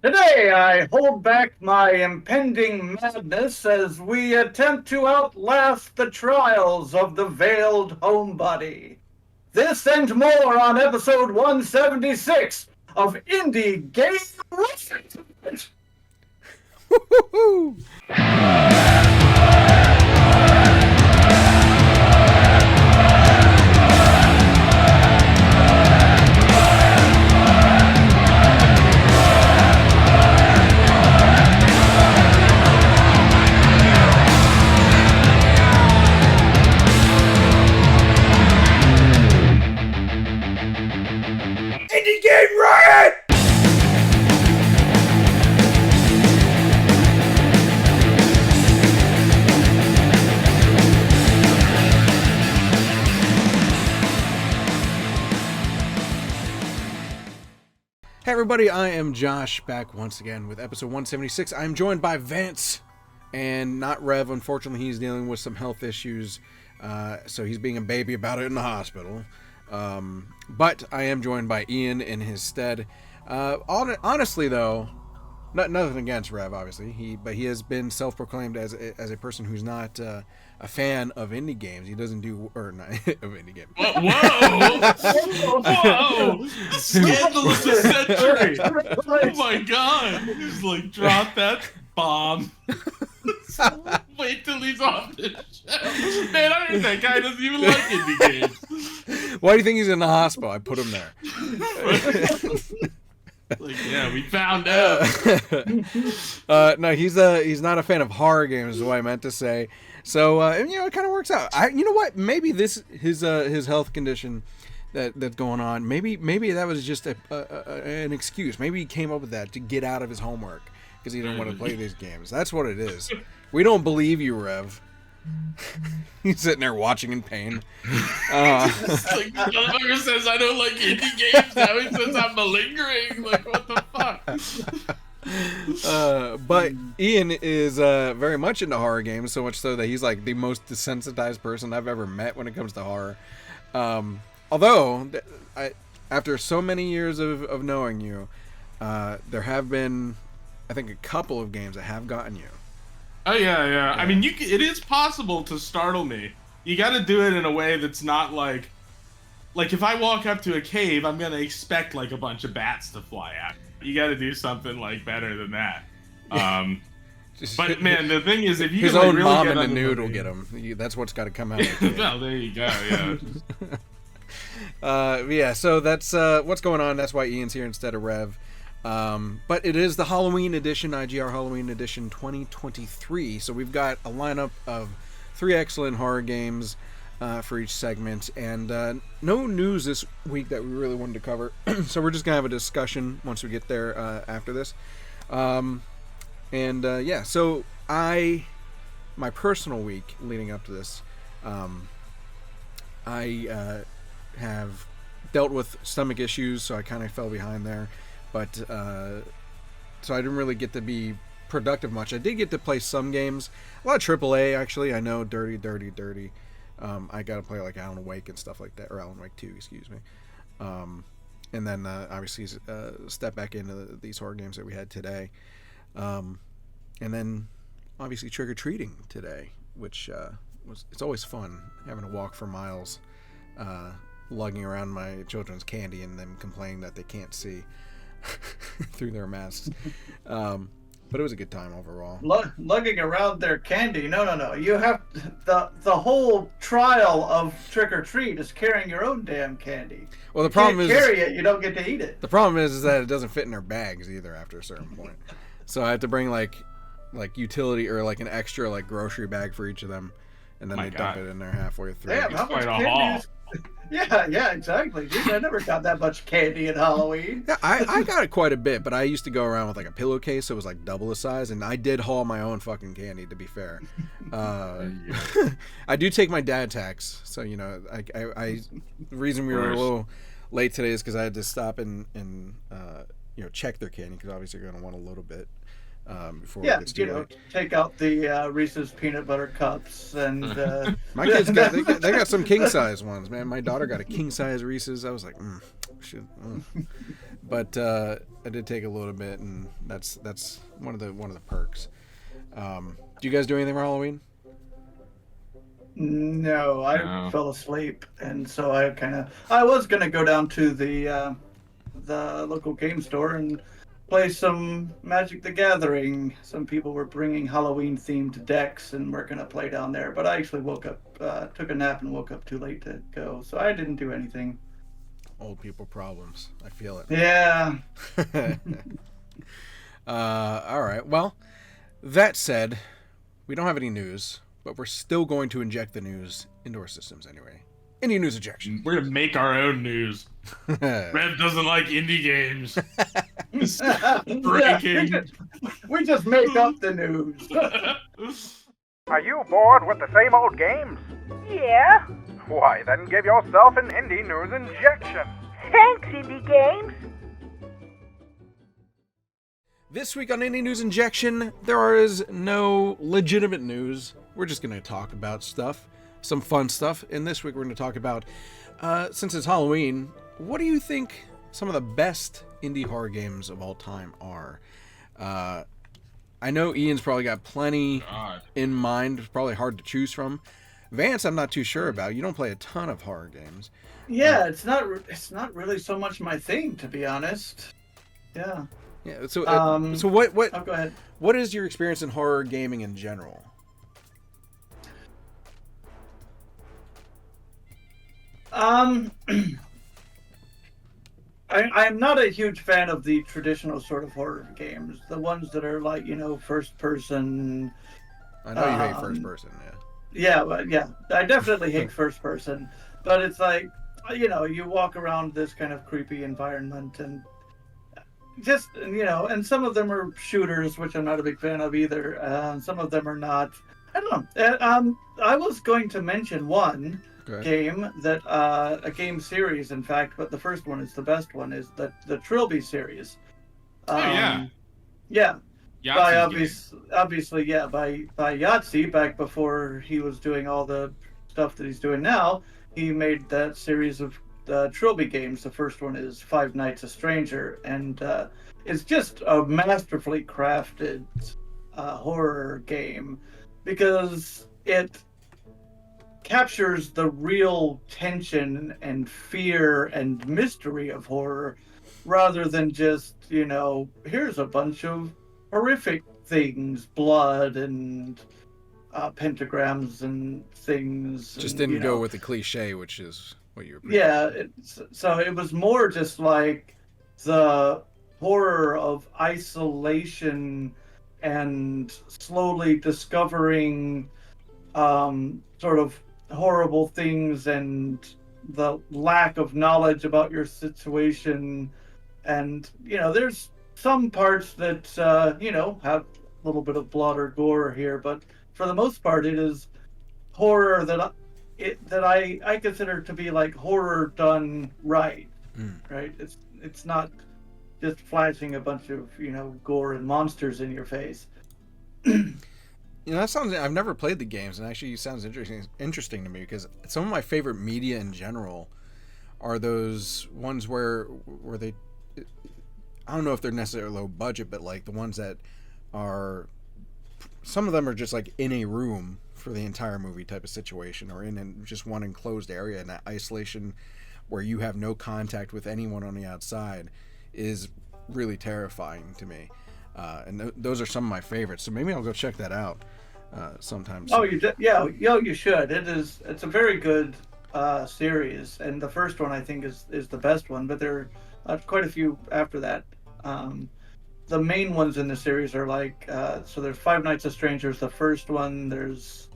Today, I hold back my impending madness as we attempt to outlast the trials of the veiled homebody. This and more on episode 176 of Indie Game Riot. Indie Game Riot! Hey everybody, I am Josh, back once again with episode 176. I'm joined by Vance, and not Rev. Unfortunately, he's dealing with some health issues, so he's being a baby about it in the hospital. But I am joined by Ian in his stead. Honestly, though, nothing against Rev, obviously. But he has been self-proclaimed as a person who's not a fan of indie games. He doesn't do not of indie games. Whoa! Scandalous of the century! Oh my god! He's like, drop that bomb. Wait till he's off the show. Man, I heard that guy doesn't even like indie games. Why do you think he's in the hospital? I put him there. Like, yeah, we found out. No, he's not a fan of horror games, is what I meant to say. So it kind of works out. You know what? Maybe his health condition that's going on. Maybe that was just an excuse. Maybe he came up with that to get out of his homework because he didn't want to play these games. That's what it is. We don't believe you, Rev. He's sitting there watching in pain. Like, the motherfucker says I don't like indie games. Now he says I'm malingering. Like, what the fuck? But Ian is very much into horror games, so much so that he's like the most desensitized person I've ever met when it comes to horror. Although, after so many years of knowing you, there have been, I think, a couple of games that have gotten you. Oh yeah. I mean, it is possible to startle me. You got to do it in a way that's not like if I walk up to a cave, I'm gonna expect like a bunch of bats to fly at me. You got to do something like better than that. But man, the thing is, if you his can, like, own really mom get in the under nude the- will get him. That's what's got to come out. Well, there you go. Yeah. Yeah. So that's what's going on. That's why Ian's here instead of Rev. But it is the Halloween edition, IGR Halloween edition 2023. So we've got a lineup of 3 excellent horror games for each segment, and no news this week that we really wanted to cover. So we're just gonna have a discussion once we get there after this. So my personal week leading up to this, I have dealt with stomach issues, so I kind of fell behind there. But so I didn't really get to be productive much. I did get to play some games, a lot of AAA actually. I know, dirty. I got to play like Alan Wake and stuff like that, or Alan Wake 2, excuse me. And then obviously step back into these horror games that we had today. And then obviously trick or treating today, which it's always fun having to walk for miles, lugging around my children's candy and them complaining that they can't see through their masks. But it was a good time overall. Lugging around their candy. No. You have the whole trial of trick or treat is carrying your own damn candy. Well, the problem is carry it, you don't get to eat it. The problem is that it doesn't fit in their bags either after a certain point. So I have to bring like utility or like an extra like grocery bag for each of them, and then they dump it in there halfway through. Damn, how much quite a candy haul. is... Yeah, exactly. Dude, I never got that much candy at Halloween. Yeah, I got it quite a bit, but I used to go around with like a pillowcase, so it was like double the size, and I did haul my own fucking candy, to be fair. I do take my dad tax, so you know, the reason we were a little late today is because I had to stop and check their candy, because obviously you're gonna want a little bit. Before it gets too late. Take out the Reese's peanut butter cups and. My kids they got some king size ones, man. My daughter got a king size Reese's. I was like, shit. But I did take a little bit, and that's one of the perks. Do you guys do anything for Halloween? No, I fell asleep, and so I was gonna go down to the local game store and play some Magic the Gathering. Some people were bringing Halloween-themed decks, and we're gonna play down there. But I actually woke up, took a nap, and woke up too late to go, so I didn't do anything. Old people problems. I feel it. Yeah. All right. Well, that said, we don't have any news, but we're still going to inject the news into our systems anyway. Indie news injection. We're gonna make our own news. Rev doesn't like indie games. Breaking. Yeah, we just make up the news. Are you bored with the same old games? Yeah. Why, then give yourself an indie news injection. Thanks, Indie Games. This week on Indie News Injection, there is no legitimate news. We're just going to talk about stuff, some fun stuff. And this week we're going to talk about, since it's Halloween, what do you think some of the best indie horror games of all time are? I know Ian's probably got plenty in mind. It's probably hard to choose from. Vance, I'm not too sure about. You don't play a ton of horror games. Yeah, it's not really so much my thing, to be honest. Yeah. Yeah. So what? Oh, go ahead. What is your experience in horror gaming in general? I'm not a huge fan of the traditional sort of horror games. The ones that are like, first person. I know you hate first person, yeah. Yeah, but yeah, I definitely hate first person. But it's like, you walk around this kind of creepy environment and just, and some of them are shooters, which I'm not a big fan of either. Some of them are not. I don't know. I was going to mention one game that, a game series, in fact, but the first one is the best one, is the Trilby series. Yeah. By obviously, by Yahtzee, back before he was doing all the stuff that he's doing now. He made that series of Trilby games. The first one is Five Nights a Stranger, and it's just a masterfully crafted horror game because it captures the real tension and fear and mystery of horror rather than just, here's a bunch of horrific things, blood and pentagrams and things. Just didn't go with the cliche, which is what you're. Yeah, so it was more just like the horror of isolation and slowly discovering sort of horrible things and the lack of knowledge about your situation. And, there's some parts that, have a little bit of blood or gore here, but for the most part, it is horror that I consider to be like horror done right. Right? It's not just flashing a bunch of, gore and monsters in your face. That sounds. I've never played the games, and actually, it sounds interesting to me because some of my favorite media in general are those ones where they. I don't know if they're necessarily low budget, but like the ones that are. Some of them are just like in a room for the entire movie type of situation, or in just one enclosed area, and that isolation where you have no contact with anyone on the outside is really terrifying to me. And those are some of my favorites, so maybe I'll go check that out sometime soon. Oh, you should. It's a very good series, and the first one I think is the best one, but there are quite a few after that. The main ones in the series are like, so there's Five Nights at Strangers, the first one, there's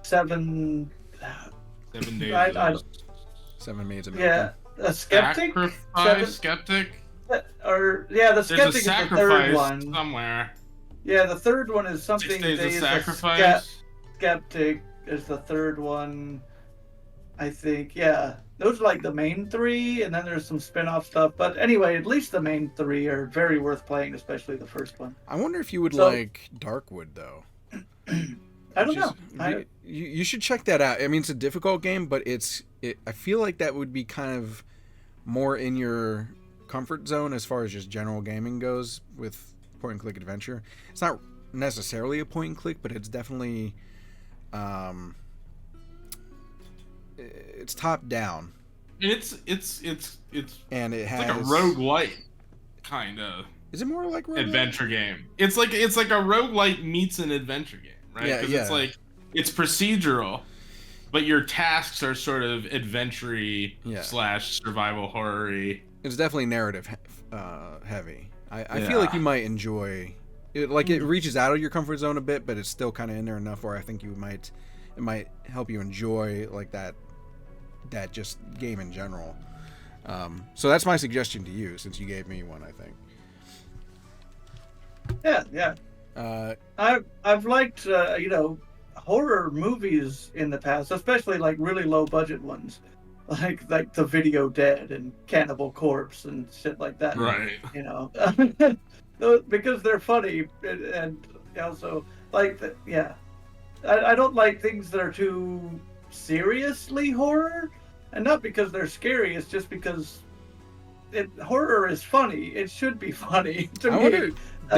7 days. 7 Maids of Yeah, a Skeptic? Skeptic? The There's Skeptic is the third one. Somewhere. Yeah, the third one is something. 6 Days of Sacrifice. Skeptic is the third one, I think. Yeah, those are like the main 3, and then there's some spin-off stuff. But anyway, at least the main 3 are very worth playing, especially the first one. I wonder if you would like Darkwood, though. I don't know. You should check that out. I mean, it's a difficult game, but I feel like that would be kind of more in your comfort zone as far as just general gaming goes with point and click adventure. It's not necessarily a point and click, but it's definitely it's top down. It's and it has like a roguelite kind of. Is it more like roguelite? Adventure game? It's like a roguelite meets an adventure game, right? Yeah, yeah. It's like it's procedural, but your tasks are sort of adventure-y / survival horror-y. It's definitely narrative heavy. I feel like you might enjoy it. Like it reaches out of your comfort zone a bit, but it's still kind of in there enough where I think it might help you enjoy like that just game in general. So that's my suggestion to you, since you gave me one, I think. Yeah. I've liked horror movies in the past, especially like really low budget ones, like The Video Dead and Cannibal Corpse and shit like that. Right. Because they're funny and also like I don't like things that are too seriously horror, and not because they're scary. It's just because horror is funny. It should be funny to me. Wonder,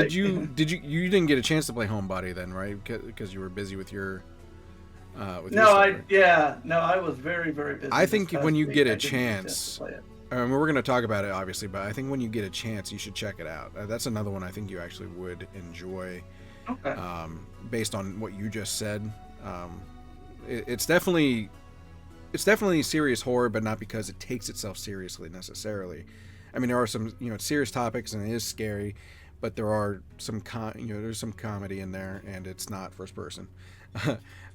you didn't get a chance to play Homebody then, right? Because you were busy with your I was very, very busy. I think when you get a chance, we're going to talk about it obviously, but I think when you get a chance, you should check it out. That's another one I think you actually would enjoy. Okay. Based on what you just said, it's definitely serious horror, but not because it takes itself seriously necessarily. I mean, there are some serious topics and it is scary, but there are some there's some comedy in there, and it's not first person.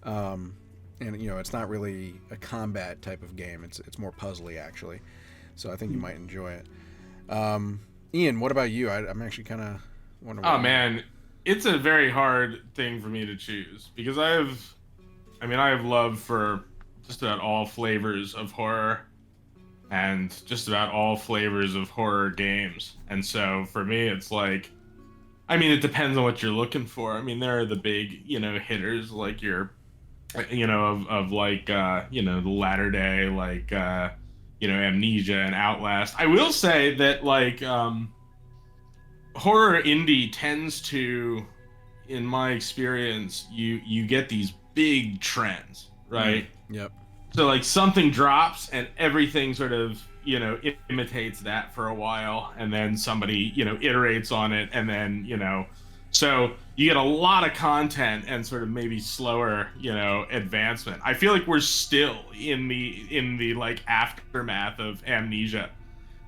And it's not really a combat type of game. It's more puzzly actually. So I think you might enjoy it. Ian, what about you? I'm actually kind of wondering. Oh man, it's a very hard thing for me to choose because I have love for just about all flavors of horror and just about all flavors of horror games. And so for me, it's like, it depends on what you're looking for. I mean, there are the big, hitters like the latter day, like, Amnesia and Outlast. I will say that like, horror indie tends to, in my experience, you get these big trends, right? Yep. So like something drops and everything sort of, imitates that for a while, and then somebody, iterates on it, and then, so you get a lot of content and sort of maybe slower, advancement. I feel like we're still in the like aftermath of Amnesia.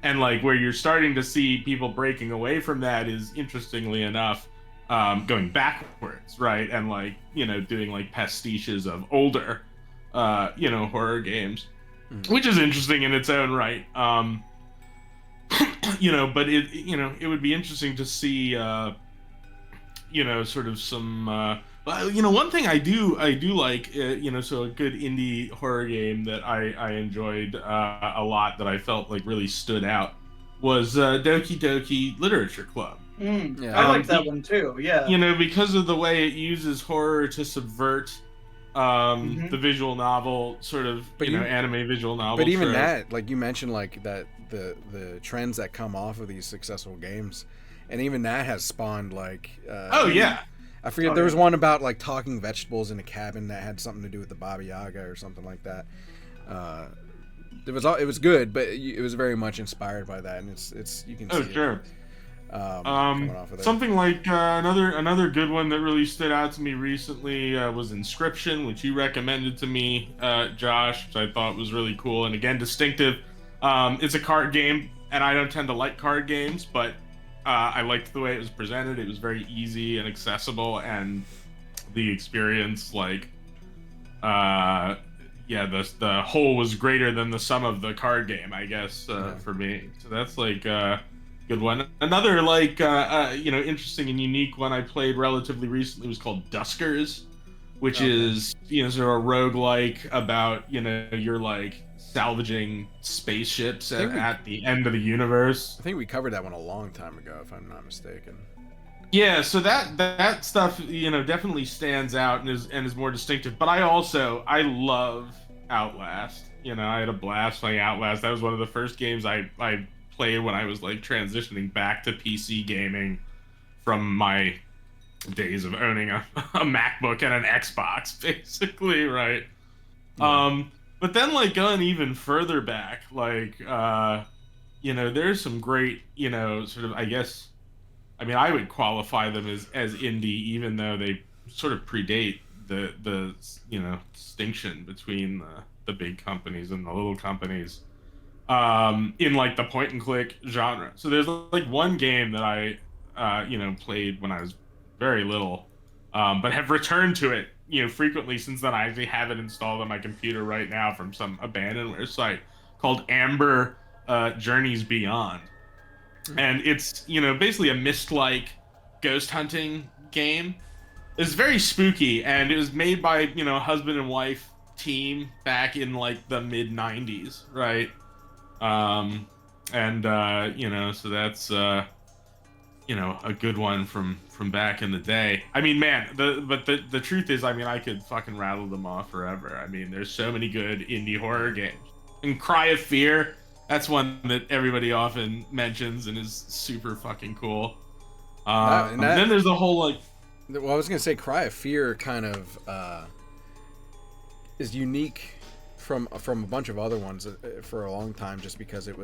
And like where you're starting to see people breaking away from that is, interestingly enough, going backwards, right? And like, doing like pastiches of older horror games, which is interesting in its own right. But it would be interesting to see, sort of some, one thing I do like, so a good indie horror game that I enjoyed a lot that I felt like really stood out was Doki Doki Literature Club. I like that one too. Yeah. Because of the way it uses horror to subvert the visual novel sort of, anime visual novel. But even that, like you mentioned, like that the trends that come off of these successful games, and even that has spawned like. I forget. There was one about like talking vegetables in a cabin that had something to do with the Baba Yaga or something like that. It was good, but it was very much inspired by that, and it's you can see. Oh sure. It. Coming off of there. Something like another good one that really stood out to me recently was Inscription, which you recommended to me, Josh, which I thought was really cool and again distinctive. It's a card game, and I don't tend to like card games, but I liked the way it was presented. It was very easy and accessible, and the experience, like, the whole was greater than the sum of the card game, I guess, for me. So that's like good one. Another like interesting and unique one I played relatively recently was called Duskers, which is sort of a roguelike about you're like salvaging spaceships at the end of the universe. I think we covered that one a long time ago, if I'm not mistaken. Yeah, so that stuff definitely stands out and is more distinctive. But I love Outlast. I had a blast playing Outlast. That was one of the first games I played when I was like transitioning back to PC gaming from my days of owning a MacBook and an Xbox, basically, right? Yeah. But then like going even further back, like there's some great, sort of, I guess, I mean, I would qualify them as indie, even though they sort of predate the distinction between the big companies and the little companies in like the point and click genre. So there's like one game that I played when I was very little, but have returned to it frequently since then. I actually have it installed on my computer right now from some abandonware site called Amber Journeys Beyond. And it's, basically a Myst-like ghost hunting game. It's very spooky, and it was made by, a husband and wife team back in, like, the mid-90s, right? So that's, a good one from back in the day. I mean, man, the truth is, I mean, I could fucking rattle them off forever. I mean, there's so many good indie horror games. And Cry of Fear, that's one that everybody often mentions and is super fucking cool. And then there's the whole, like... Well, I was going to say Cry of Fear kind of is unique from a bunch of other ones for a long time, just because it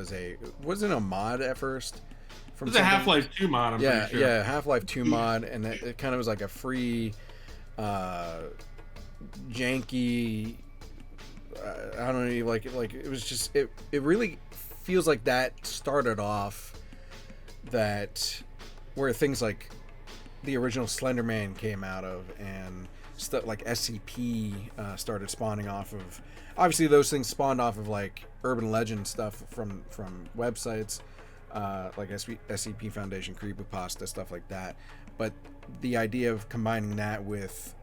wasn't a mod at first. It was a Half-Life 2 mod, I'm pretty sure. Yeah, Half-Life 2 mod, and it kind of was like a free, janky... I don't know, like it was just... It really feels like that started off where things like the original Slender Man came out of, and stuff like SCP started spawning off of. Obviously, those things spawned off of like urban legend stuff from websites, like SCP Foundation, Creepypasta, stuff like that. But the idea of combining that with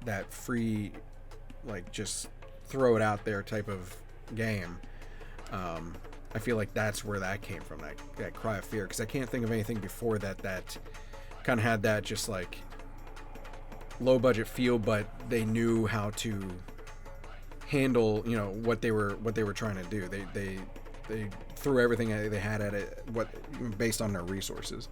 that free, like, just throw it out there type of game, I feel like that's where that came from, that Cry of Fear, because I can't think of anything before that kind of had that just like low budget feel, but they knew how to handle what they were trying to do. They threw everything they had at it, based on their resources.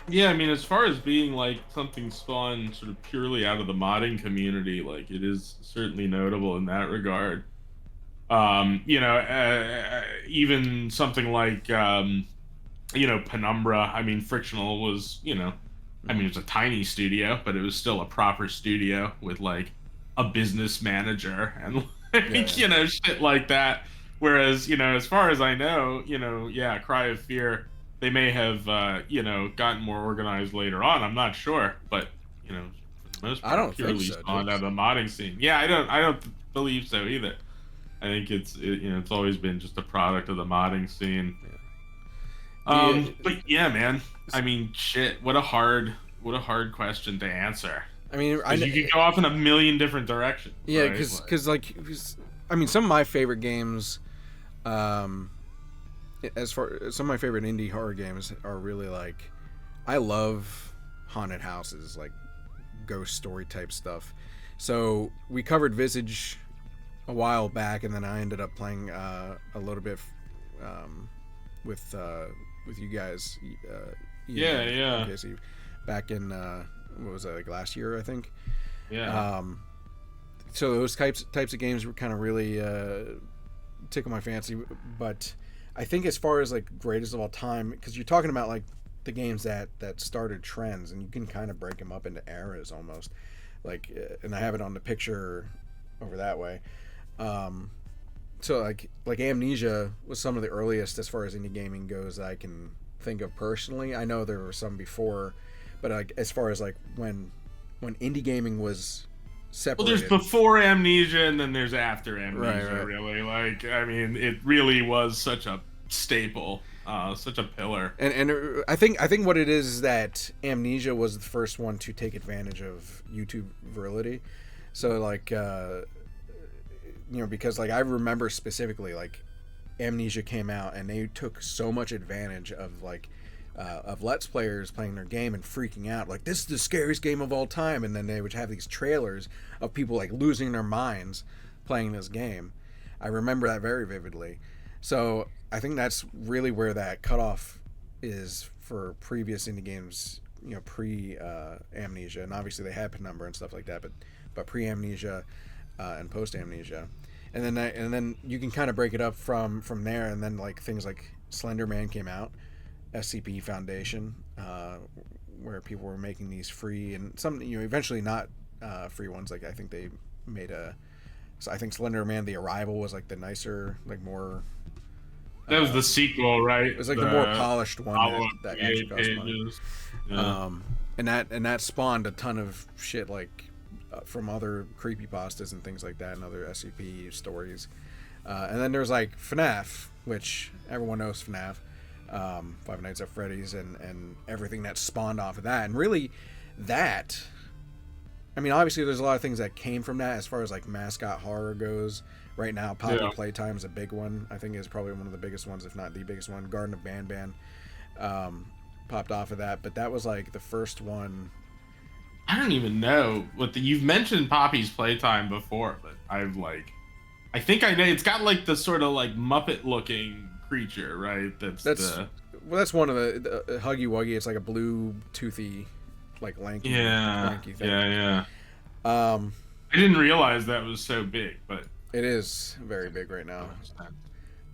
Yeah, I mean, as far as being like something spawned sort of purely out of the modding community, like, it is certainly notable in that regard. Even something like, Penumbra. I mean, Frictional was, it was a tiny studio, but it was still a proper studio with like a business manager and shit like that. Whereas, as far as I know, Cry of Fear, they may have, gotten more organized later on. I'm not sure, but, for the most part, I don't purely think so, spawned out of the modding scene. Yeah, I don't believe so either. I think it's always been just a product of the modding scene. Yeah. But yeah, man. I mean, shit. What a hard question to answer. I mean, you could go off in a million different directions. Yeah, because I mean, some of my favorite games, some of my favorite indie horror games are really like, I love haunted houses, like ghost story type stuff. So we covered Visage a while back, and then I ended up playing a little bit with you guys. Casey, back in what was that, like last year, I think. Yeah. So those types of games were kind of really tickle my fancy, but I think as far as like greatest of all time, because you're talking about like the games that started trends, and you can kind of break them up into eras almost, like, and I have it on the picture over that way. So like Amnesia was some of the earliest as far as indie gaming goes that I can think of personally. I know there were some before, but like as far as like when indie gaming was separated. Well, there's before Amnesia and then there's after Amnesia, right. Really. Like, I mean, it really was such a staple, such a pillar. And I think what it is that Amnesia was the first one to take advantage of YouTube virility. So like, because like I remember specifically like Amnesia came out and they took so much advantage of like of Let's Players playing their game and freaking out like, this is the scariest game of all time, and then they would have these trailers of people like losing their minds playing this game. I remember that very vividly. So I think that's really where that cutoff is for previous indie games, pre Amnesia, and obviously they had Penumbra and stuff like that, but pre Amnesia and post Amnesia, and then you can kind of break it up from there, and then like things like Slender Man came out, SCP Foundation, where people were making these free and some eventually not free ones. Like I think they made I think Slender Man: The Arrival was like the nicer, like more. That was the sequel, right? It was like the more polished one that actually cost money. Yeah. And that spawned a ton of shit like from other creepypastas and things like that, and other SCP stories. And then there's like FNAF, which everyone knows FNAF, Five Nights at Freddy's, and everything that spawned off of that. And really, that. I mean, obviously, there's a lot of things that came from that as far as like mascot horror goes. Right now, Poppy Playtime is a big one. I think is probably one of the biggest ones, if not the biggest one. Garden of Banban popped off of that, but that was like the first one. I don't even know you've mentioned Poppy's Playtime before, but I think I know. It's got like the sort of like Muppet looking creature, right? That's one of the Huggy Wuggy. It's like a blue toothy, like lanky thing. Yeah. I didn't realize that was so big, but it is very big right now.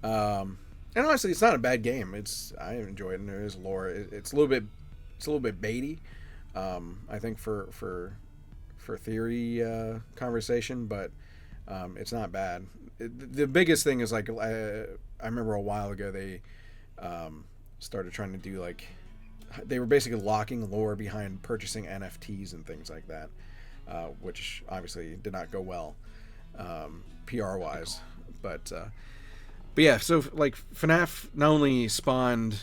And honestly, it's not a bad game. I enjoy it, and there is lore. It's a little bit baity, I think for theory conversation, but it's not bad. The biggest thing is like I remember a while ago they started trying to do like they were basically locking lore behind purchasing NFTs and things like that, which obviously did not go well. PR wise, but yeah, so like FNAF not only spawned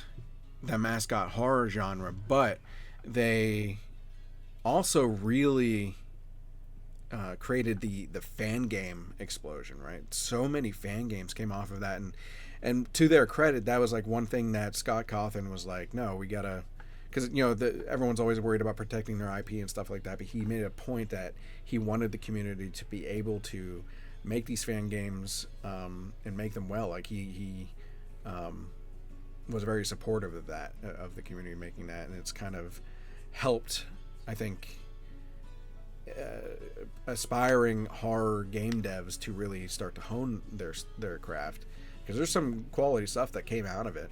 the mascot horror genre, but they also really created the fan game explosion, right? So many fan games came off of that, and to their credit, that was like one thing that Scott Cawthon was like, no, we gotta, because everyone's always worried about protecting their IP and stuff like that, but he made a point that he wanted the community to be able to make these fan games and make them well. Like he was very supportive of that, of the community making that, and it's kind of helped, I think, aspiring horror game devs to really start to hone their craft, because there's some quality stuff that came out of it,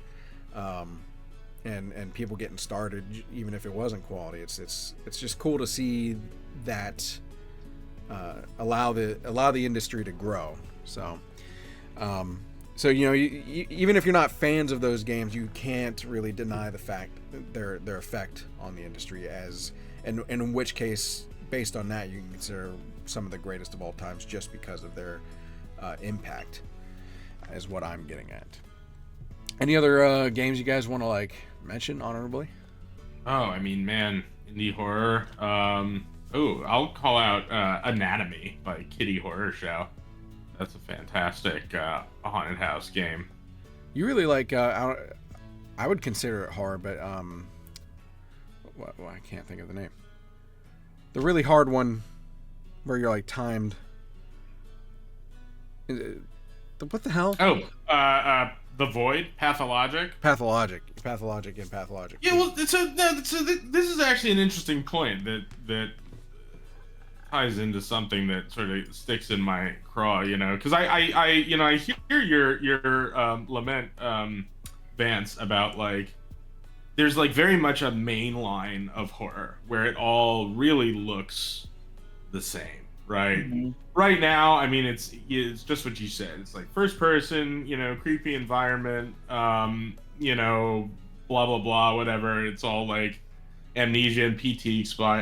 and people getting started even if it wasn't quality. It's just cool to see that. Allow the industry to grow. So even if you're not fans of those games, you can't really deny the fact their effect on the industry, and in which case, based on that, you can consider some of the greatest of all times just because of their impact, is what I'm getting at. Any other games you guys want to like mention honorably? Oh, I mean, man, indie horror. I'll call out Anatomy by Kitty Horror Show. That's a fantastic haunted house game. You really like, I would consider it horror, but I can't think of the name. The really hard one where you're like timed. What the hell? The Void, Pathologic. Pathologic. Yeah, well, this is actually an interesting point that ties into something that sort of sticks in my craw, because I hear your lament, Vance, about like there's like very much a main line of horror where it all really looks the same, right? Mm-hmm. Right now, I mean, it's just what you said. It's like first person, creepy environment, blah blah blah, whatever. It's all like Amnesia and PT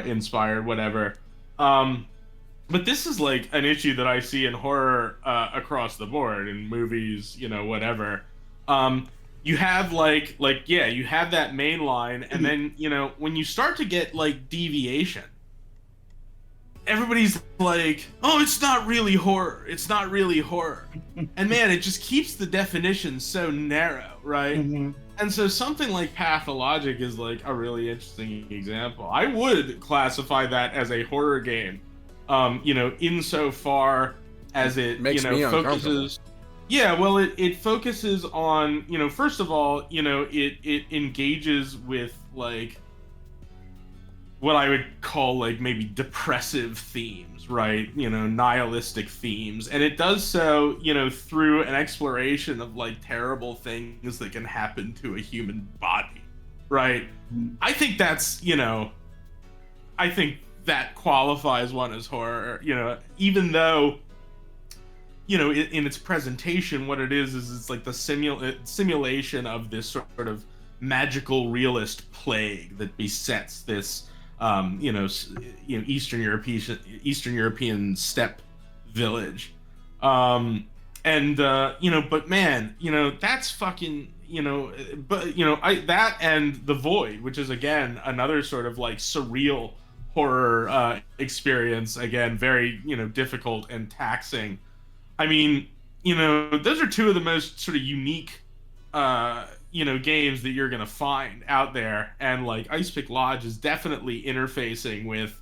inspired, whatever. But this is like an issue that I see in horror across the board, in movies, whatever. You have you have that main line, and then, when you start to get like deviation, everybody's like, oh, it's not really horror. It's not really horror. And man, it just keeps the definition so narrow, right? Mm-hmm. And so something like Pathologic is like a really interesting example. I would classify that as a horror game, insofar as it, makes me focuses. Yeah, well, it focuses on, first of all, it engages with, like, what I would call, like, maybe depressive themes, right? Nihilistic themes. And it does so, through an exploration of, like, terrible things that can happen to a human body, right? I think that's, I think that qualifies one as horror, even though, in its presentation, what it is it's like the simulation of this sort of magical realist plague that besets this, Eastern European steppe village, but man, that's fucking, that and The Void, which is again another sort of like surreal horror experience, again very difficult and taxing. I mean, those are two of the most sort of unique games that you're gonna find out there, and like Icepick Lodge is definitely interfacing with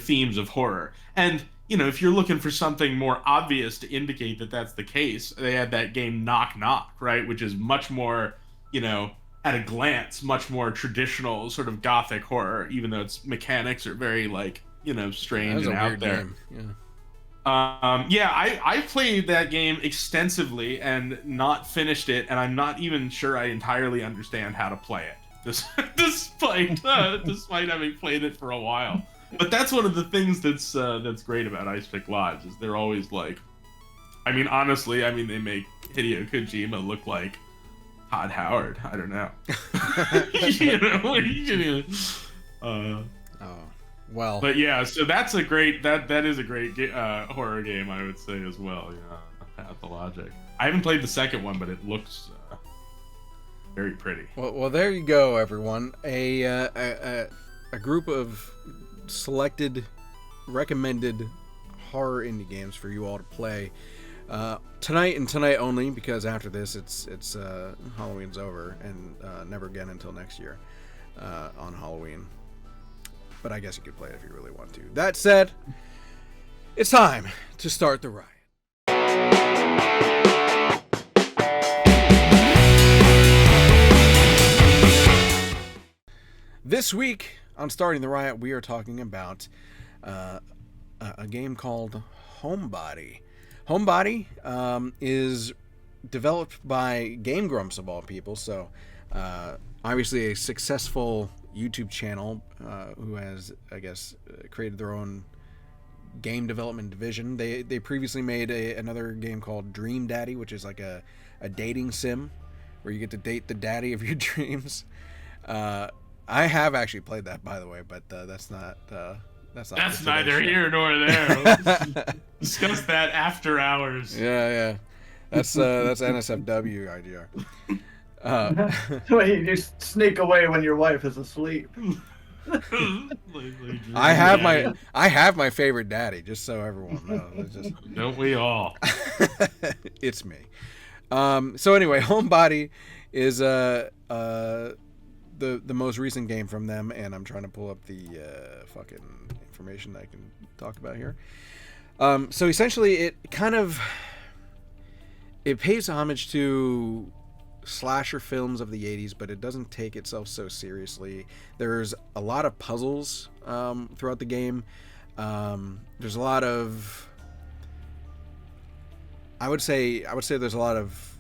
themes of horror. And if you're looking for something more obvious to indicate that that's the case, they had that game Knock Knock, right, which is much more at a glance much more traditional sort of gothic horror, even though its mechanics are very like strange and out there. Game. I played that game extensively and not finished it, and I'm not even sure I entirely understand how to play it, despite having played it for a while. But that's one of the things that's great about Icepick Lodge, is they're always like, I mean, honestly, they make Hideo Kojima look like Todd Howard. I don't know. Well, but yeah, so that's a great that is a great horror game, I would say, as well. Pathologic. I haven't played the second one, but it looks very pretty. Well, there you go, everyone. A group of selected, recommended horror indie games for you all to play tonight and tonight only, because after this, it's Halloween's over, and never again until next year on Halloween. But I guess you could play it if you really want to. That said, it's time to start the riot. This week on Starting the Riot, we are talking about a game called Homebody. Homebody is developed by Game Grumps, of all people, so obviously a successful YouTube channel who has, I guess, created their own game development division. They previously made another game called Dream Daddy, which is like a dating sim where you get to date the daddy of your dreams. I have actually played that, by the way, but that's neither here nor there. Let's discuss that after hours. Yeah. That's NSFW idea. You just sneak away when your wife is asleep. I have my favorite daddy, just so everyone knows. Don't we all? It's me. So anyway, Homebody is the most recent game from them, and I'm trying to pull up the fucking information I can talk about here. So essentially, it pays homage to slasher films of the 80s, but it doesn't take itself so seriously. There's a lot of puzzles throughout the game. There's a lot of, I would say there's a lot of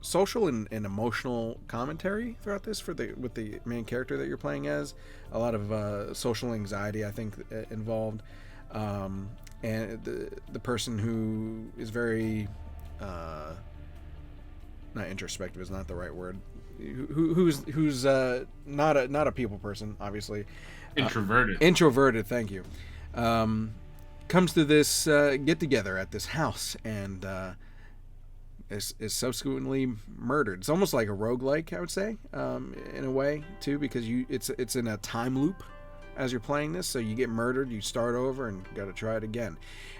social and emotional commentary throughout this with the main character that you're playing as. A lot of social anxiety, I think, involved, and the person who is very not introspective is not the right word. Who's not a people person, obviously. Introverted. Thank you. Comes to this get together at this house and is subsequently murdered. It's almost like a roguelike, I would say, in a way too, because it's in a time loop as you're playing this. So you get murdered, you start over, and got to try it again.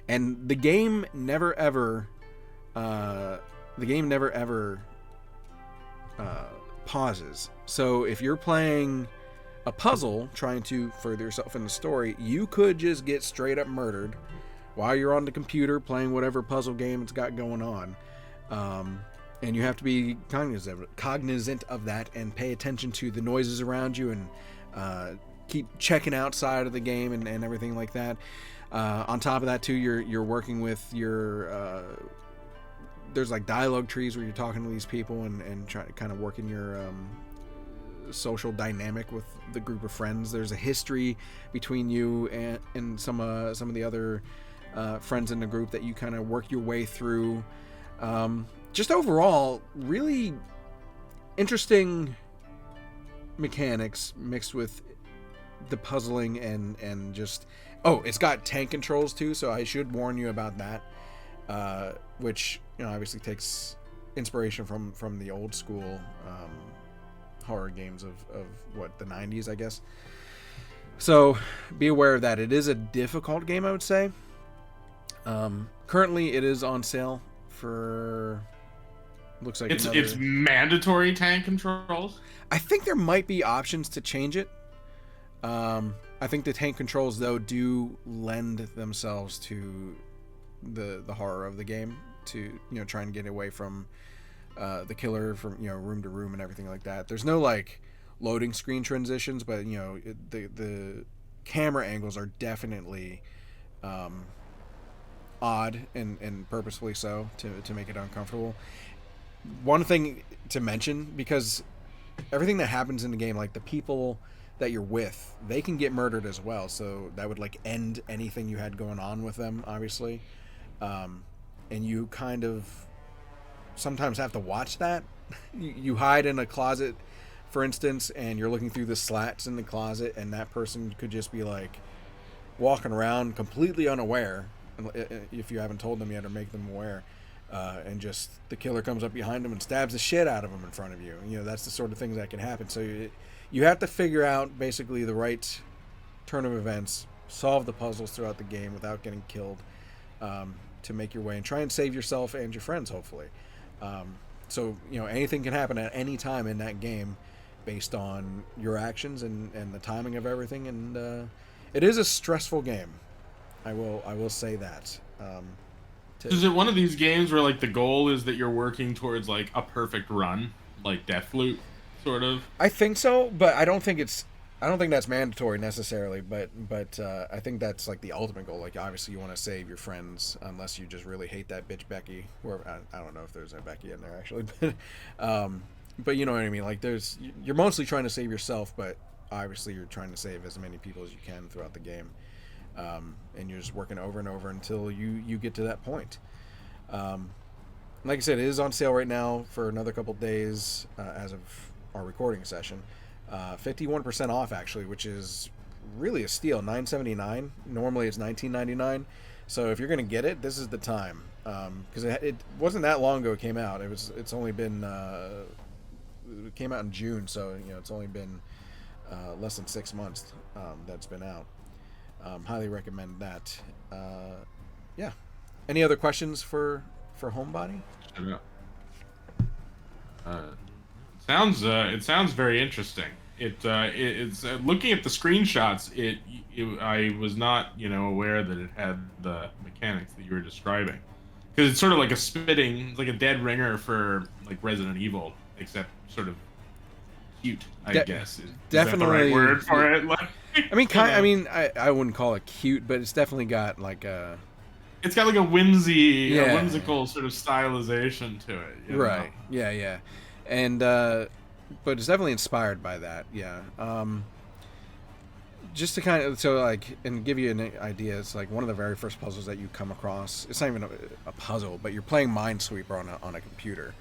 And the game never ever pauses. So if you're playing a puzzle trying to further yourself in the story, you could just get straight up murdered while you're on the computer playing whatever puzzle game it's got going on. And you have to be cognizant of that and pay attention to the noises around you and keep checking outside of the game and everything like that. On top of that too, you're working with your there's like dialogue trees where you're talking to these people and try to kind of work in your social dynamic with the group of friends. There's a history between you and some of the other friends in the group that you kind of work your way through. Just overall, really interesting mechanics mixed with the puzzling and just... Oh, it's got tank controls too, so I should warn you about that. Which, obviously takes inspiration from the old school horror games of what, the 90s, I guess. So be aware of that. It is a difficult game, I would say. Currently, it is on sale for... Looks like it's mandatory tank controls. I think there might be options to change it. I think the tank controls though do lend themselves to the horror of the game, to try and get away from the killer from room to room and everything like that. There's no like loading screen transitions, but the camera angles are definitely odd and purposefully so to make it uncomfortable. One thing to mention, because everything that happens in the game, like the people that you're with, they can get murdered as well, so that would like end anything you had going on with them, obviously. And you kind of sometimes have to watch that. You hide in a closet, for instance, and you're looking through the slats in the closet, and that person could just be like walking around completely unaware, if you haven't told them yet or make them aware. And just the killer comes up behind them and stabs the shit out of them in front of you. That's the sort of things that can happen. So you have to figure out basically the right turn of events, solve the puzzles throughout the game without getting killed, to make your way and try and save yourself and your friends, hopefully. So anything can happen at any time in that game based on your actions and the timing of everything. And it is a stressful game. I will say that. Is it one of these games where like the goal is that you're working towards like a perfect run, like Deathloop, sort of? I think so, but I don't think that's mandatory necessarily. But I think that's like the ultimate goal. Like obviously you want to save your friends, unless you just really hate that bitch Becky. Or I don't know if there's a Becky in there actually, but you know what I mean. Like you're mostly trying to save yourself, but obviously you're trying to save as many people as you can throughout the game. And you're just working over and over until you get to that point. Like I said, it is on sale right now for another couple days as of our recording session. 51% off actually, which is really a steal. $9.79. Normally it's $19.99. So if you're gonna get it, this is the time. Because it wasn't that long ago it came out. It's only been it came out in June, so it's only been less than 6 months that's been out. Highly recommend that. Yeah. Any other questions for Homebody? It sounds very interesting. It's looking at the screenshots. I was not aware that it had the mechanics that you were describing, because it's sort of like a spitting, like a dead ringer for like Resident Evil, except sort of cute. I guess is definitely that the right word for it. Like, I wouldn't call it cute, but it's definitely got like a... It's got like a whimsical sort of stylization to it. Right. Yeah. And, but it's definitely inspired by that. Yeah. Just to kind of, so like, and give you an idea, it's like one of the very first puzzles that you come across. It's not even a puzzle, but you're playing Minesweeper on a computer,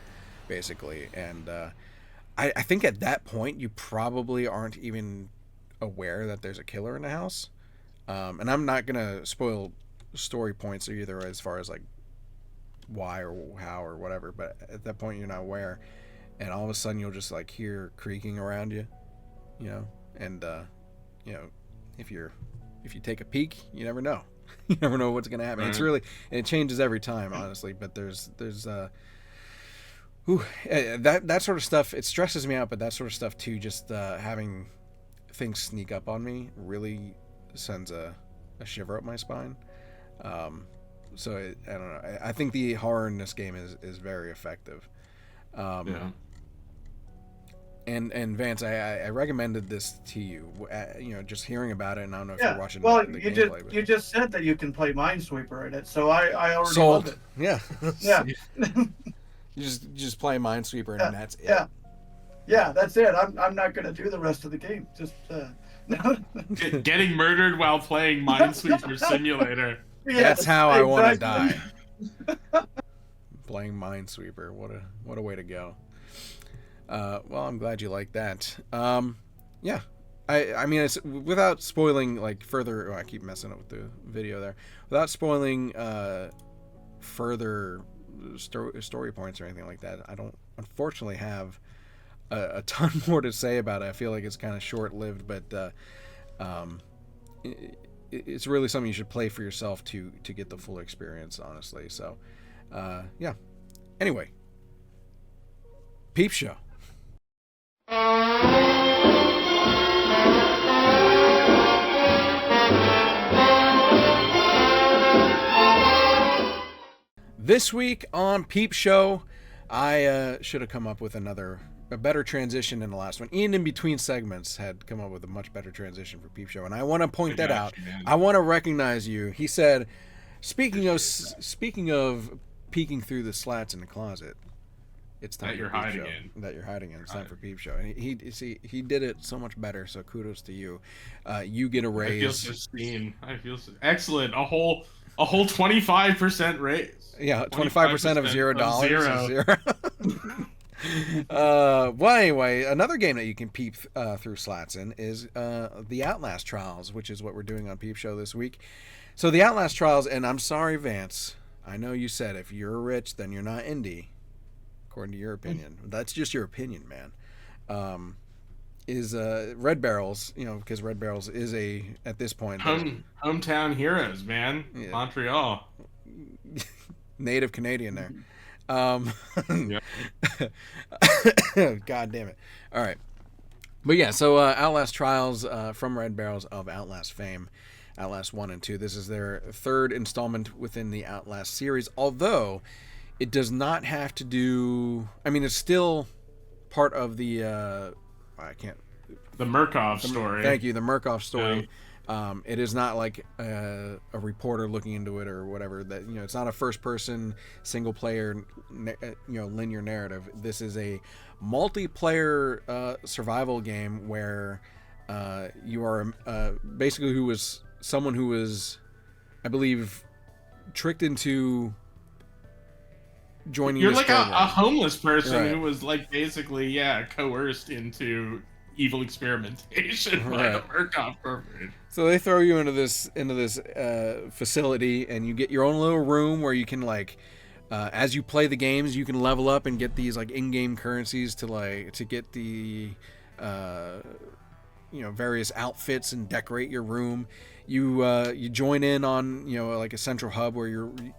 basically. And, I think at that point you probably aren't even aware that there's a killer in the house, and I'm not gonna spoil story points either as far as like why or how or whatever, but at that point you're not aware, and all of a sudden you'll just like hear creaking around you, and if you take a peek, you never know. You never know what's gonna happen. It's really, and it changes every time, honestly, but there's that sort of stuff, it stresses me out, but that sort of stuff too, just having things sneak up on me really sends a shiver up my spine. So I don't know. I think the horror in this game is very effective. Yeah. And Vance, I recommended this to you. Just hearing about it, and I don't know if Yeah. you're watching. Well, the you gameplay, you just said that you can play Minesweeper in it, so I already sold. love it. Yeah. Yeah. You just play Minesweeper, and that's it. Yeah. Yeah, that's it. I'm not gonna do the rest of the game. Just Getting murdered while playing Minesweeper Simulator. That's how I want to exactly. die. Playing Minesweeper. What a way to go. Well, I'm glad you like that. Yeah. I mean, it's without spoiling like further. Oh, I keep messing up with the video there. Without spoiling further story points or anything like that, I don't unfortunately have a ton more to say about it. I feel like it's kind of short-lived, but it's really something you should play for yourself to get the full experience, honestly. So, yeah. Anyway, Peep Show. This week on Peep Show, I should have come up with a better transition than the last one. Ian, in between segments, had come up with a much better transition for Peep Show, and I want to point that out. I want to recognize you. He said, speaking of peeking through the slats in the closet, it's time That you're for Peep hiding Show. in. That you're hiding in. It's time for Peep Show. And he did it so much better. So kudos to you. You get a raise. I feel so seen. I feel so excellent. A whole 25% raise. Yeah, 25% of $0 is zero. Well, anyway, another game that you can peep through slats in is the Outlast Trials, which is what we're doing on Peep Show this week. So the Outlast Trials, and I'm sorry, Vance, I know you said if you're rich, then you're not indie, according to your opinion. That's just your opinion, man. Is Red Barrels, because Red Barrels is at this point... Hometown heroes, man. Yeah. Montreal. Native Canadian there. Yeah. God damn it. All right. But yeah, so Outlast Trials from Red Barrels of Outlast fame. Outlast 1 and 2. This is their third installment within the Outlast series, although it does not have to do... I mean, it's still part of the... The Murkoff story. Thank you, the Murkoff story. Yeah. It is not like a reporter looking into it or whatever. That it's not a first-person, single-player, linear narrative. This is a multiplayer survival game where you are basically someone who was, I believe, tricked into joining. You're like a homeless person who was like basically coerced into evil experimentation by the Murkoff corporate. So they throw you into this facility, and you get your own little room where you can as you play the games, you can level up and get these in-game currencies to get the various outfits and decorate your room. You join in on a central hub where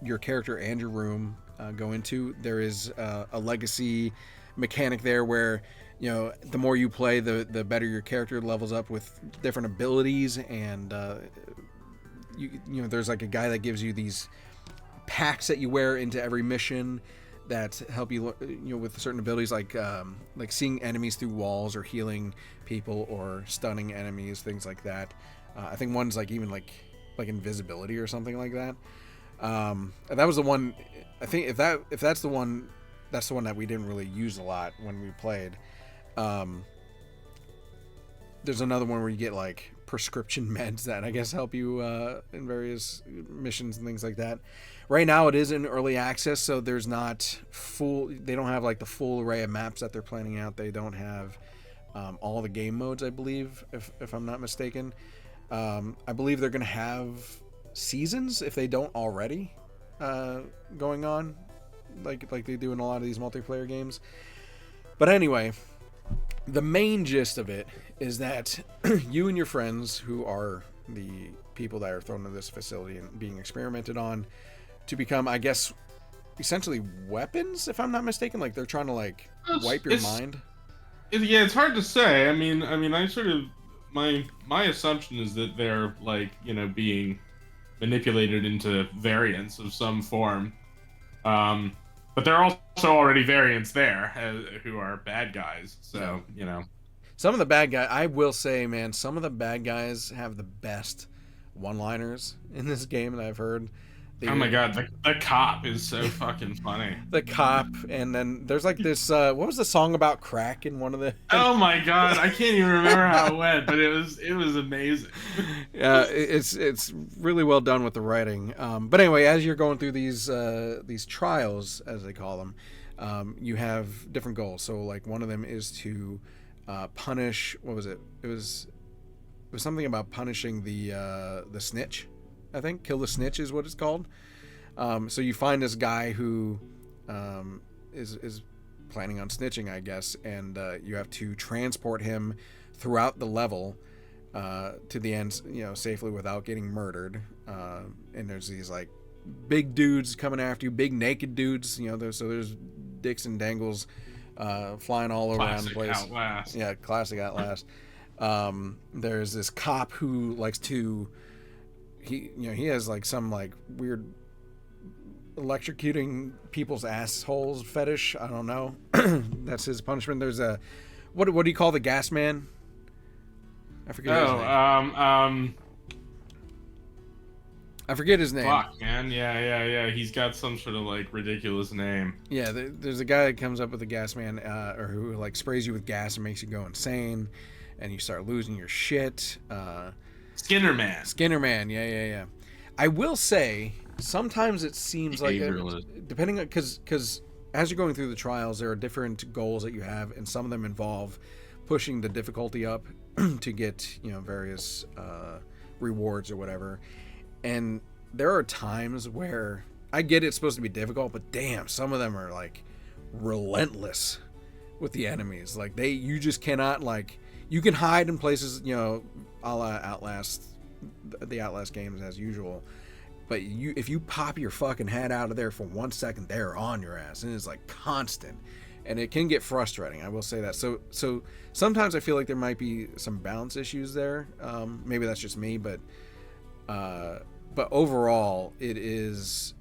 your character and your room go into. There is a legacy mechanic there where the more you play, the better your character levels up with different abilities, and there's a guy that gives you these packs that you wear into every mission that help you with certain abilities like seeing enemies through walls or healing people or stunning enemies, things like that. I think one's even invisibility or something like that. And that was the one. I think if that's the one, that's the one that we didn't really use a lot when we played. There's another one where you get prescription meds that I guess help you in various missions and things like that. Right now it is in early access, so there's not they don't have the full array of maps that they're planning out. They don't have all the game modes, I believe, if I'm not mistaken. I believe they're going to have seasons, if they don't already, going on like they do in a lot of these multiplayer games. But anyway, the main gist of it is that you and your friends, who are the people that are thrown into this facility and being experimented on to become, I guess, essentially weapons, if I'm not mistaken. They're trying to wipe your mind. It's hard to say. I mean, I sort of my assumption is that they're being manipulated into variants of some form. But there are also already variants there who are bad guys. So, you know. Some of the bad guys, I will say, man, some of the bad guys have the best one-liners in this game that I've heard. Oh my god, the cop is so fucking funny. The cop, and then there's like this, what was the song about crack in one of the... Oh my god, I can't even remember how it went, but it was amazing. Yeah, it's really well done with the writing. But anyway, as you're going through these trials, as they call them, you have different goals. So like one of them is to punish, what was it? It was something about punishing the snitch. I think kill the snitch is what it's called. So you find this guy who is planning on snitching, I guess, and you have to transport him throughout the level to the end, safely without getting murdered. And there's these like big dudes coming after you, big naked dudes. So there's dicks and dangles flying all around the place. Outlast. Yeah, classic Outlast. There's this cop who likes to. He has like some like weird electrocuting people's assholes fetish. I don't know. That's his punishment. There's a what do you call the gas man? I forget his name. I forget his name. Fuck, man. Yeah. He's got some sort of like ridiculous name. Yeah, there's a guy that comes up with a gas man, or who like sprays you with gas and makes you go insane, and you start losing your shit. Skinner Man, yeah. I will say, sometimes it seems like, depending on, because as you're going through the trials, there are different goals that you have, and some of them involve pushing the difficulty up to get, various rewards or whatever. And there are times where, I get it's supposed to be difficult, but damn, some of them are like relentless with the enemies. Like you just cannot, like, you can hide in places, a la Outlast, the Outlast games as usual, but if you pop your fucking head out of there for 1 second, they're on your ass, and it's like constant, and it can get frustrating. I will say that. So sometimes I feel like there might be some balance issues there. Maybe that's just me, but overall, it is,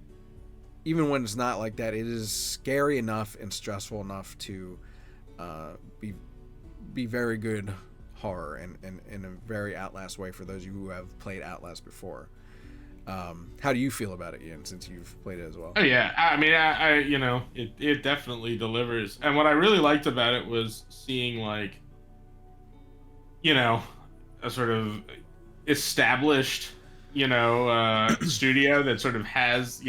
even when it's not like that, it is scary enough and stressful enough to be very good horror and in a very Outlast way for those of you who have played Outlast before. How do you feel about it, Ian, since you've played it as well? Oh yeah, I mean, it definitely delivers. And what I really liked about it was seeing like, a sort of established, studio that sort of has,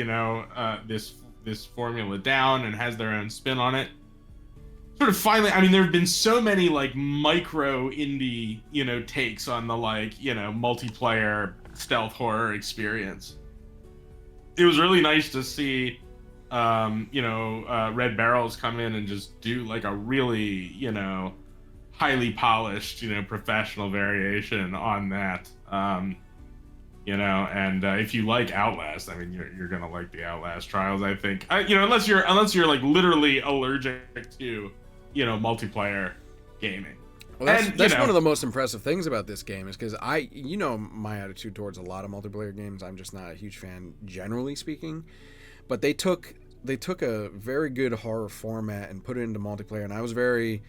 this formula down and has their own spin on it. Sort of finally, I mean, there have been so many like micro indie, takes on the like, multiplayer stealth horror experience. It was really nice to see, Red Barrels come in and just do like a really, highly polished, professional variation on that. And if you like Outlast, I mean, you're gonna like the Outlast Trials, I think. Unless you're like literally allergic to, multiplayer gaming. Well, that's one of the most impressive things about this game is because my attitude towards a lot of multiplayer games. I'm just not a huge fan, generally speaking. But they took a very good horror format and put it into multiplayer, and I was very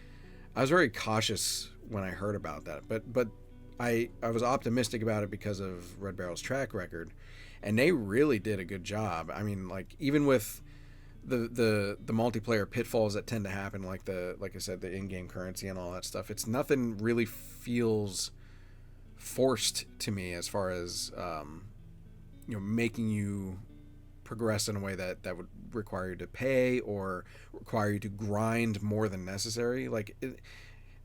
cautious when I heard about that. But I was optimistic about it because of Red Barrel's track record, and they really did a good job. I mean, like, even with the multiplayer pitfalls that tend to happen, like I said, the in-game currency and all that stuff, it's nothing really feels forced to me as far as making you progress in a way that would require you to pay or require you to grind more than necessary. Like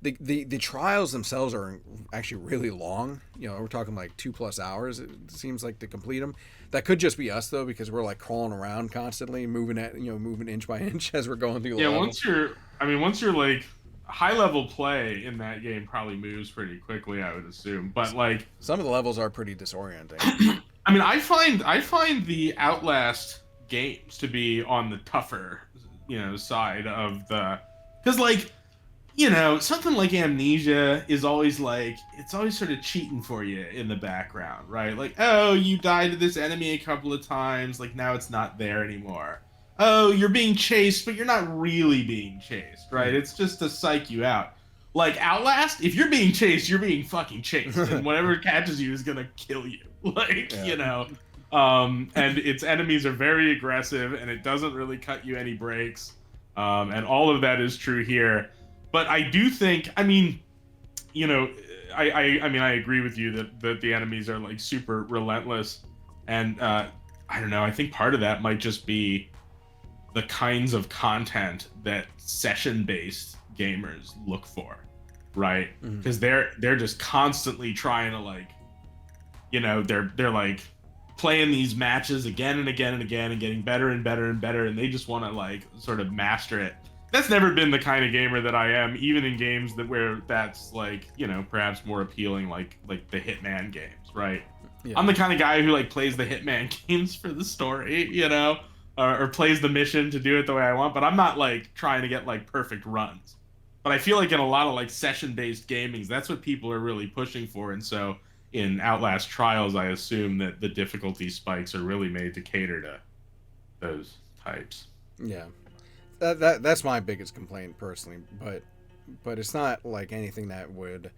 the trials themselves are actually really long. We're talking like 2+ hours, it seems like, to complete them. That could just be us though, because we're like crawling around constantly, moving inch by inch as we're going through the level. Once you're like, high level play in that game probably moves pretty quickly, I would assume. But like, some of the levels are pretty disorienting. I mean, I find the Outlast games to be on the tougher, side of the, because like, something like Amnesia is always like, it's always sort of cheating for you in the background, right? Like, oh, you died to this enemy a couple of times, like now it's not there anymore. Oh, you're being chased, but you're not really being chased, right? It's just to psych you out. Like Outlast, if you're being chased, you're being fucking chased, and whatever catches you is gonna kill you. Like, and its enemies are very aggressive, and it doesn't really cut you any breaks. And all of that is true here. But I do think, I agree with you that the enemies are like super relentless, and I don't know. I think part of that might just be the kinds of content that session-based gamers look for, right? Because they're just constantly trying to like, they're like playing these matches again and again and again and getting better and better and better, and they just want to like sort of master it. That's never been the kind of gamer that I am, even in games where that's like, perhaps more appealing, like the Hitman games, right? Yeah. I'm the kind of guy who like plays the Hitman games for the story, or plays the mission to do it the way I want, but I'm not like trying to get like perfect runs. But I feel like in a lot of like session-based gamings, that's what people are really pushing for, and so in Outlast Trials, I assume that the difficulty spikes are really made to cater to those types. Yeah. That's my biggest complaint personally, but it's not like anything that would,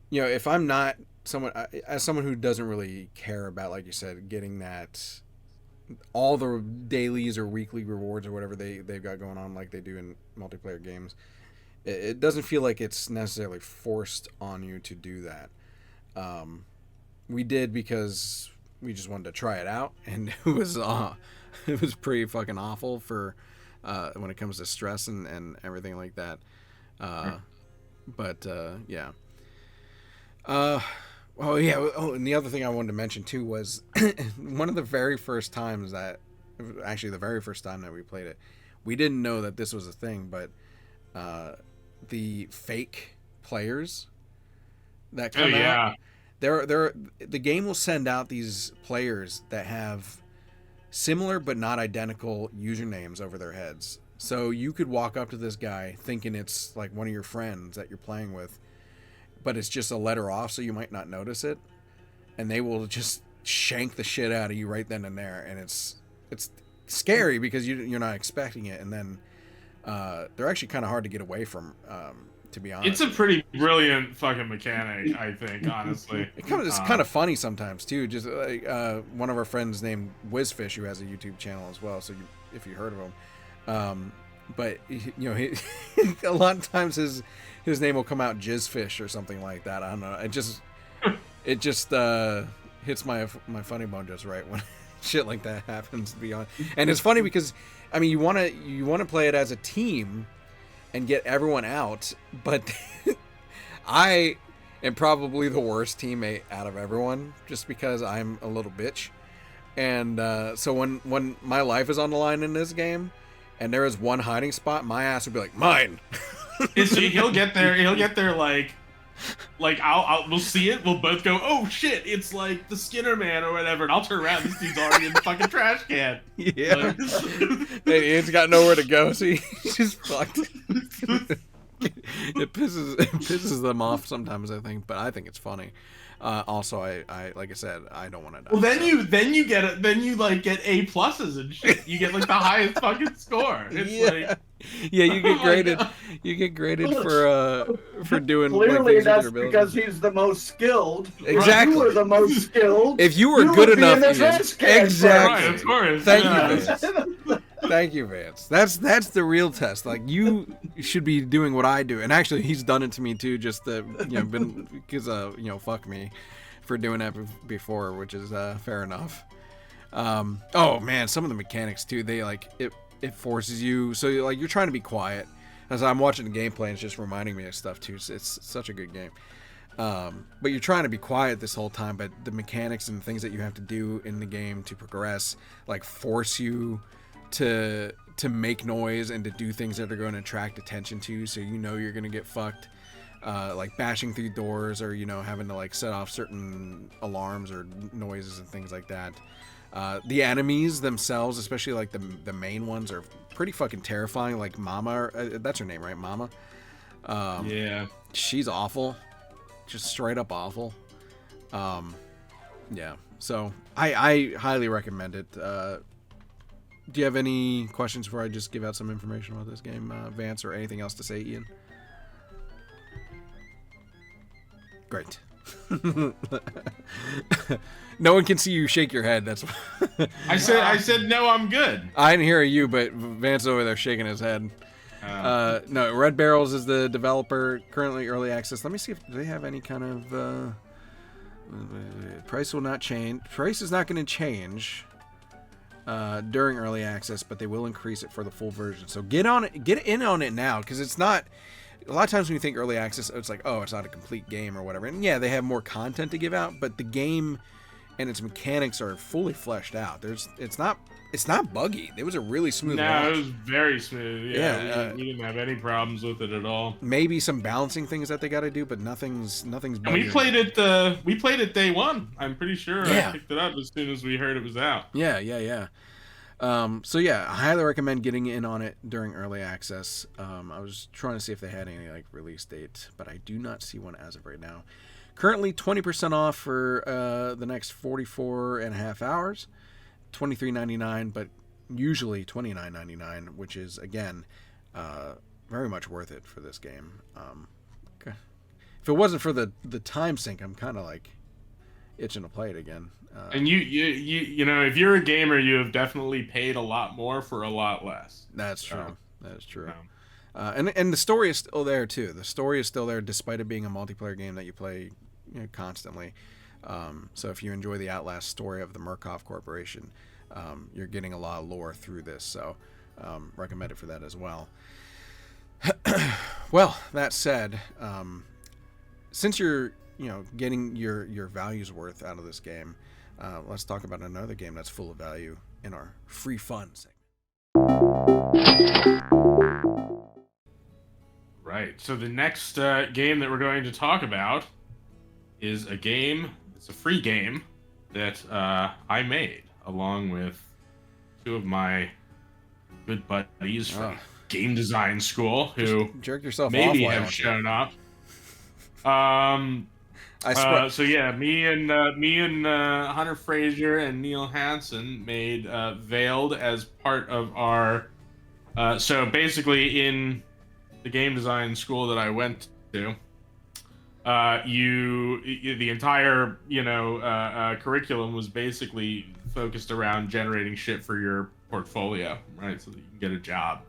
if I'm not someone who doesn't really care about, like you said, getting that all the dailies or weekly rewards or whatever they've got going on like they do in multiplayer games, it doesn't feel like it's necessarily forced on you to do that. We did because we just wanted to try it out, and it was pretty fucking awful for when it comes to stress and everything like that. Yeah. And the other thing I wanted to mention too was one of the very first times that we played it, we didn't know that this was a thing, but the fake players that come out, the game will send out these players that have similar but not identical usernames over their heads. So you could walk up to this guy thinking it's like one of your friends that you're playing with, but it's just a letter off, so you might not notice it, and they will just shank the shit out of you right then and there, and it's scary because you're not expecting it, and then they're actually kind of hard to get away from, to be honest. It's a pretty brilliant fucking mechanic, I think, honestly. It's kind of funny sometimes too. Just like one of our friends named Whizfish, who has a YouTube channel as well. So if you heard of him, but he, a lot of times his name will come out Jizzfish or something like that. I don't know. It just hits my funny bone just right when shit like that happens. To be honest, and it's funny because you want to play it as a team and get everyone out, but I am probably the worst teammate out of everyone just because I'm a little bitch. And so when my life is on the line in this game and there is one hiding spot, my ass would be like, mine. He'll get there like we'll see it, we'll both go, oh shit, it's like the Skinner Man or whatever, and I'll turn around, this dude's already in the fucking trash can. Yeah. He's got nowhere to go, so he's just fucked. It pisses them off sometimes, I think, but I think it's funny. Also, I like I said, I don't want to die. Well, then you get A pluses and shit. You get like the highest fucking score. It's you get graded for doing. Clearly, like, that's because he's the most skilled. Exactly. If you were the most skilled. If you were good enough, exactly. Right, of course. Thank you, Vance. Thank you, Vance. That's the real test. Like, you should be doing what I do, and actually, he's done it to me too. Just because fuck me for doing that before, which is fair enough. Oh man, some of the mechanics too. They like it forces you, so you're trying to be quiet. As I'm watching the gameplay, it's just reminding me of stuff too. It's such a good game. But you're trying to be quiet this whole time, but the mechanics and things that you have to do in the game to progress, like, force you to make noise and to do things that are going to attract attention to you, so you're going to get fucked. Like bashing through doors, or having to like set off certain alarms or noises and things like that. The enemies themselves, especially like the main ones, are pretty fucking terrifying. Like Mama, that's her name, right? Mama. Yeah. She's awful. Just straight up awful. Yeah. So I highly recommend it. Do you have any questions before I just give out some information about this game, Vance, or anything else to say, Ian? Great. No one can see you shake your head. That's I said no, I'm good. I didn't hear you, but Vance over there shaking his head. No, Red Barrels is the developer, currently early access. Let me see if they have any kind of price will not change. Price is not going to change during early access, but they will increase it for the full version. So get in on it now, because it's not. A lot of times when you think early access, it's like, oh, it's not a complete game or whatever. And yeah, they have more content to give out, but the game and its mechanics are fully fleshed out. It's not buggy. It was a really smooth launch. It was very smooth. Yeah, we didn't have any problems with it at all. Maybe some balancing things that they got to do, but nothing's buggy. And we played it. We played it day one. I'm pretty sure. Yeah. I picked it up as soon as we heard it was out. Yeah. So yeah, I highly recommend getting in on it during early access. I was trying to see if they had any like release date, but I do not see one as of right now. Currently 20% off for the next 44 and a half hours, $23.99, but usually $29.99, which is again very much worth it for this game. Okay. If it wasn't for the time sink, I'm kind of like itching to play it again. And you know, if you're a gamer, you have definitely paid a lot more for a lot less. That's true. That's true. And the story is still there too. The story is still there despite it being a multiplayer game that you play constantly. So if you enjoy the Outlast story of the Murkoff Corporation, you're getting a lot of lore through this. So recommend it for that as well. Well, that said, since you're getting your value's worth out of this game, let's talk about another game that's full of value in our free fun segment. Right. So the next game that we're going to talk about is a game. It's a free game that I made along with two of my good buddies from game design school who jerk yourself maybe off, have shown up. So yeah, me and Hunter Frazier and Neil Hansen made Veiled as part of our. So basically, in the game design school that I went to, the entire curriculum was basically focused around generating shit for your portfolio, right? So that you can get a job.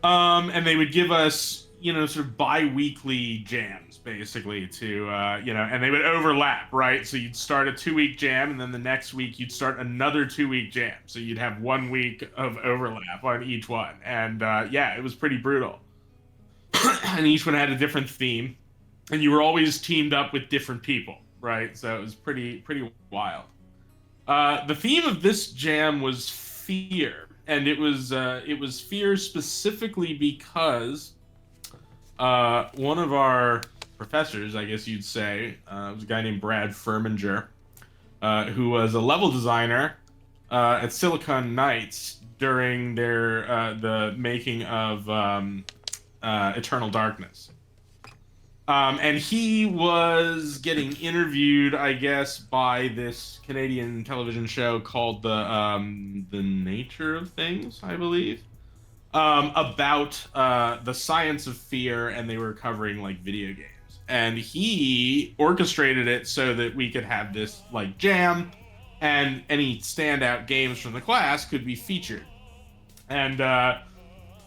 And they would give us sort of bi-weekly jams, basically, to, and they would overlap, right? So you'd start a 2-week jam, and then the next week you'd start another 2-week jam. So you'd have 1 week of overlap on each one. And, it was pretty brutal. And each one had a different theme. And you were always teamed up with different people, right? So it was pretty wild. The theme of this jam was fear. And it was fear specifically because one of our professors, I guess you'd say, was a guy named Brad Furminger, who was a level designer at Silicon Knights during the making of Eternal Darkness. And he was getting interviewed, I guess, by this Canadian television show called The Nature of Things, I believe. About the science of fear, and they were covering like video games. And he orchestrated it so that we could have this like jam, and any standout games from the class could be featured. And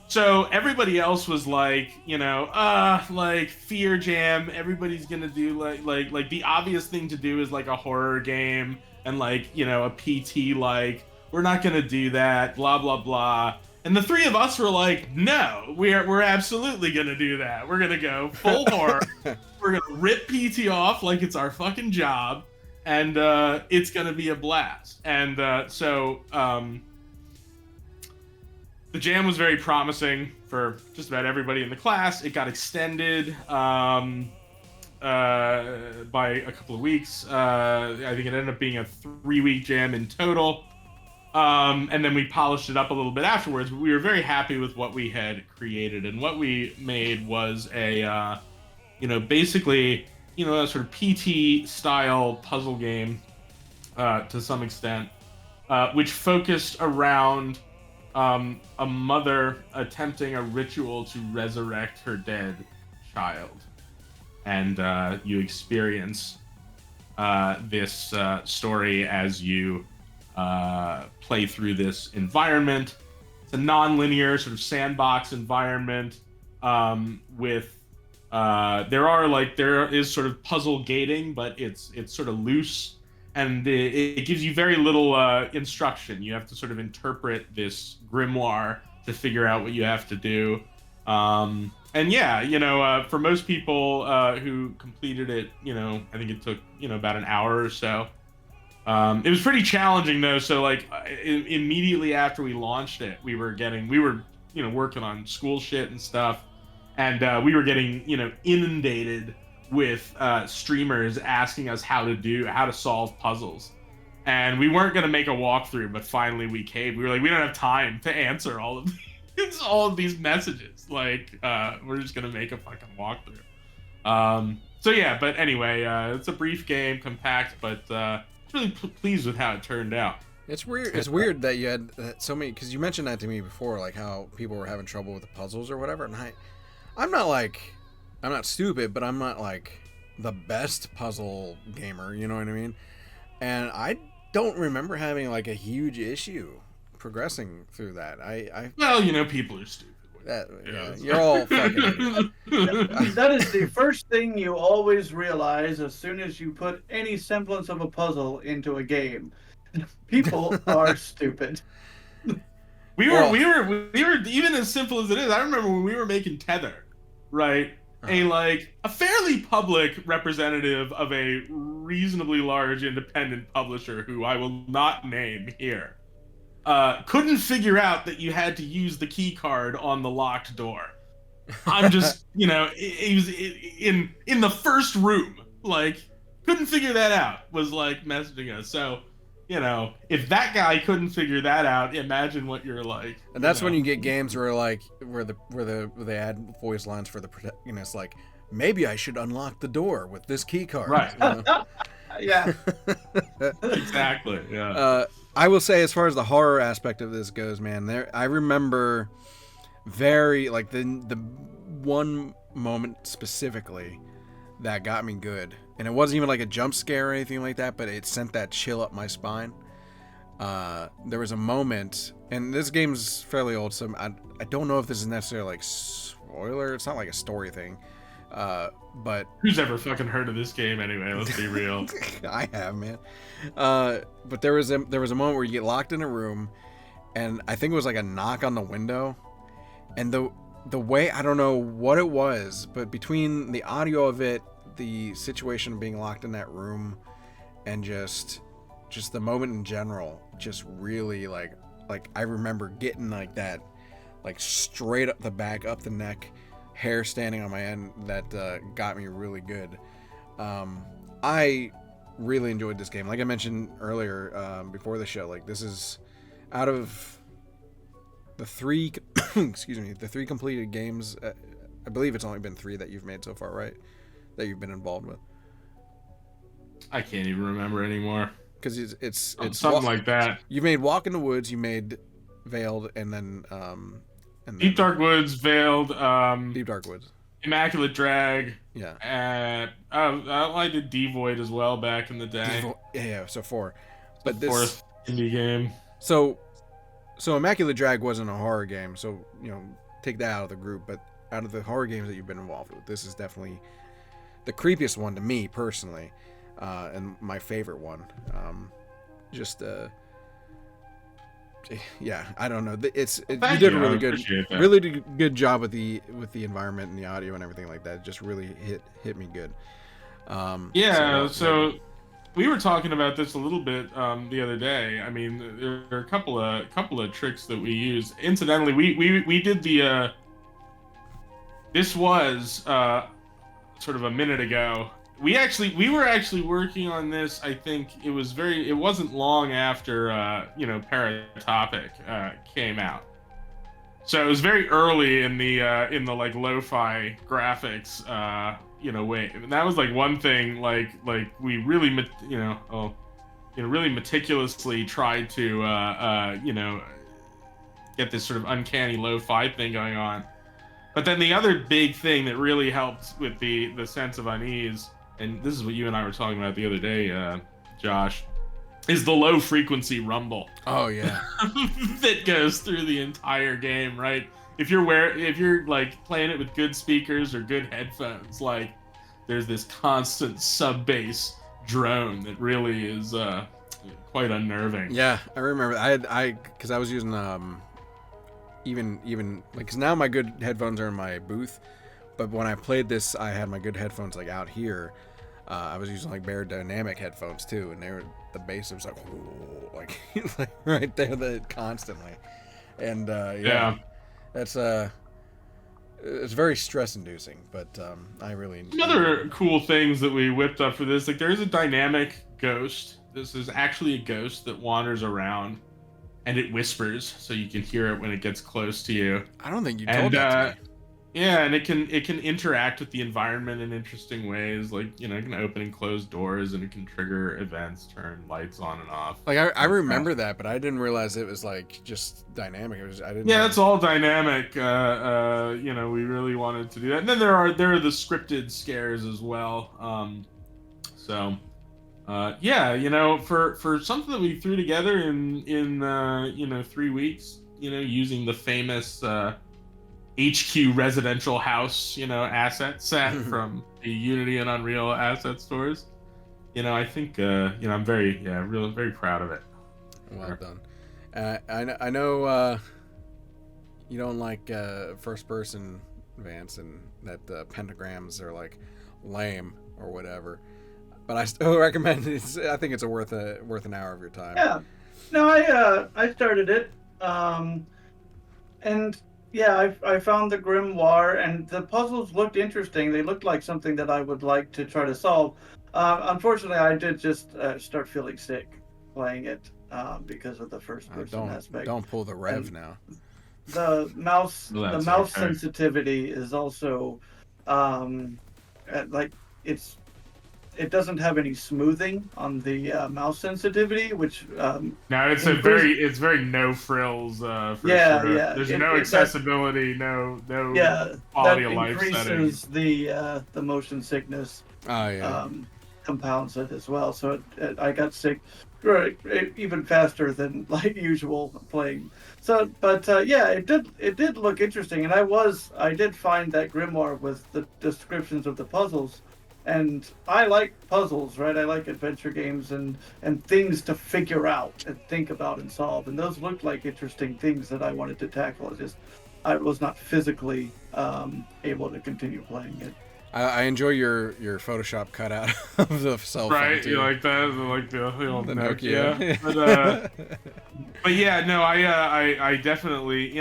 so everybody else was like, like fear jam. Everybody's gonna do like the obvious thing to do is like a horror game and like a PT. Like we're not gonna do that. Blah blah blah. And the three of us were like, no, we're absolutely gonna do that. We're gonna go full horror. We're gonna rip PT off like it's our fucking job, and it's gonna be a blast. And so the jam was very promising for just about everybody in the class. It got extended by a couple of weeks. I think it ended up being a 3-week jam in total. And then we polished it up a little bit afterwards, but we were very happy with what we had created. And what we made was a, basically, a sort of PT-style puzzle game to some extent, which focused around a mother attempting a ritual to resurrect her dead child. And you experience this story as you play through this environment. It's a non-linear sort of sandbox environment with there is sort of puzzle gating, but it's sort of loose, and it gives you very little instruction. You have to sort of interpret this grimoire to figure out what you have to do. And yeah, for most people who completed it, I think it took about an hour or so. It was pretty challenging though. So like immediately after we launched it, we were working on school shit and stuff, and we were getting inundated with streamers asking us how to solve puzzles, and we weren't gonna make a walkthrough, but finally we caved. We were like, we don't have time to answer all of these messages. Like we're just gonna make a fucking walkthrough. So yeah, but anyway, it's a brief game, compact, but really pleased with how it turned out. It's weird. It's weird that you had so many, because you mentioned that to me before, like how people were having trouble with the puzzles or whatever. And I'm not stupid, but I'm not like the best puzzle gamer. You know what I mean? And I don't remember having like a huge issue progressing through that. Well, people are stupid. You're all fucking idiots. That is the first thing you always realize as soon as you put any semblance of a puzzle into a game. People are stupid. We were even as simple as it is. I remember when we were making Tether, right? A fairly public representative of a reasonably large independent publisher who I will not name here. Couldn't figure out that you had to use the key card on the locked door. I'm just, he was in the first room, like, couldn't figure that out, was like messaging us. So, if that guy couldn't figure that out, imagine what you're like. And that's when you get games where they add voice lines for the, it's like, maybe I should unlock the door with this key card. Right. Yeah. Exactly. Yeah. I will say, as far as the horror aspect of this goes, man, I remember very, like, the one moment specifically that got me good. And it wasn't even like a jump scare or anything like that, but it sent that chill up my spine. There was a moment, and this game's fairly old, so I don't know if this is necessarily like spoiler. It's not like a story thing. But who's ever fucking heard of this game anyway? Let's be real. I have, man. But there was a moment where you get locked in a room, and I think it was like a knock on the window, and the way, I don't know what it was, but between the audio of it, the situation of being locked in that room, and just the moment in general, just really like I remember getting like that, like straight up the back, up the neck, hair standing on my end, that got me really good. I really enjoyed this game. Like I mentioned earlier, before the show, like, this is out of the three the three completed games, I believe it's only been 3 that you've made so far, right? That you've been involved with. I can't even remember anymore. Because it's something like that. You made Walk in the Woods, you made Veiled, and then Deep Dark Woods, Veiled, Deep Dark Woods, Immaculate Drag. Yeah. I did Devoid as well back in the day. Yeah. So 4. But this fourth indie game. So Immaculate Drag wasn't a horror game, so take that out of the group. But out of the horror games that you've been involved with, this is definitely the creepiest one to me personally, and my favorite one. Yeah, I don't know. You did a really good job with the environment and the audio and everything like that. It just really hit me good. So we were talking about this a little bit the other day. I mean, there are a couple of tricks that we use. Incidentally, we did the this was sort of a minute ago. we were actually working on this. I think it wasn't long after Paratopic came out. So it was very early in the like lo-fi graphics way. And that was like one thing like we really really meticulously tried to get this sort of uncanny lo-fi thing going on. But then the other big thing that really helped with the sense of unease, and this is what you and I were talking about the other day, Josh, is the low frequency rumble. Oh yeah. That goes through the entire game, right? If you're like playing it with good speakers or good headphones, like there's this constant sub bass drone that really is quite unnerving. Yeah, I remember. Because I was using even like, because now my good headphones are in my booth, but when I played this, I had my good headphones like out here. I was using like Bear Dynamic headphones too, and the bass was like, whoa, like right there, constantly, and that's it's very stress-inducing, but I really enjoy Other cool things that we whipped up for this, like there's a dynamic ghost. This is actually a ghost that wanders around, and it whispers, so you can hear it when it gets close to you. I don't think you told that to me. Yeah, and it can interact with the environment in interesting ways, like it can open and close doors, and it can trigger events, turn lights on and off. Like I remember that, but I didn't realize it was like just dynamic. I didn't. Yeah, it's all dynamic. We really wanted to do that, and then there are the scripted scares as well. For something that we threw together in 3 weeks, using the famous HQ residential house, asset set from the Unity and Unreal asset stores. I think I'm very proud of it. Well done. I know you don't like first person, Vance, and that pentagrams are like lame or whatever. But I still recommend it. I think it's worth an hour of your time. Yeah. No, I started it. And yeah, I found the grimoire, and the puzzles looked interesting. They looked like something that I would like to try to solve. Unfortunately, I did just start feeling sick playing it because of the first-person aspect. Don't pull the Rev now. The mouse, Well, the mouse okay. sensitivity is also it doesn't have any smoothing on the mouse sensitivity, which No, it's very no frills. For Yeah, sure. yeah. There's no accessibility, no quality of life increases settings. the motion sickness. Oh yeah. Compounds it as well. So I got sick even faster than like usual playing. So, but it did look interesting, and I did find that grimoire with the descriptions of the puzzles. And I like puzzles, right? I like adventure games and things to figure out and think about and solve. And those looked like interesting things that I wanted to tackle. I was not physically able to continue playing it. I enjoy your Photoshop cutout of the cell phone. Right, too. you like that? Like the old The Nokia. Nokia. But yeah, no, I definitely,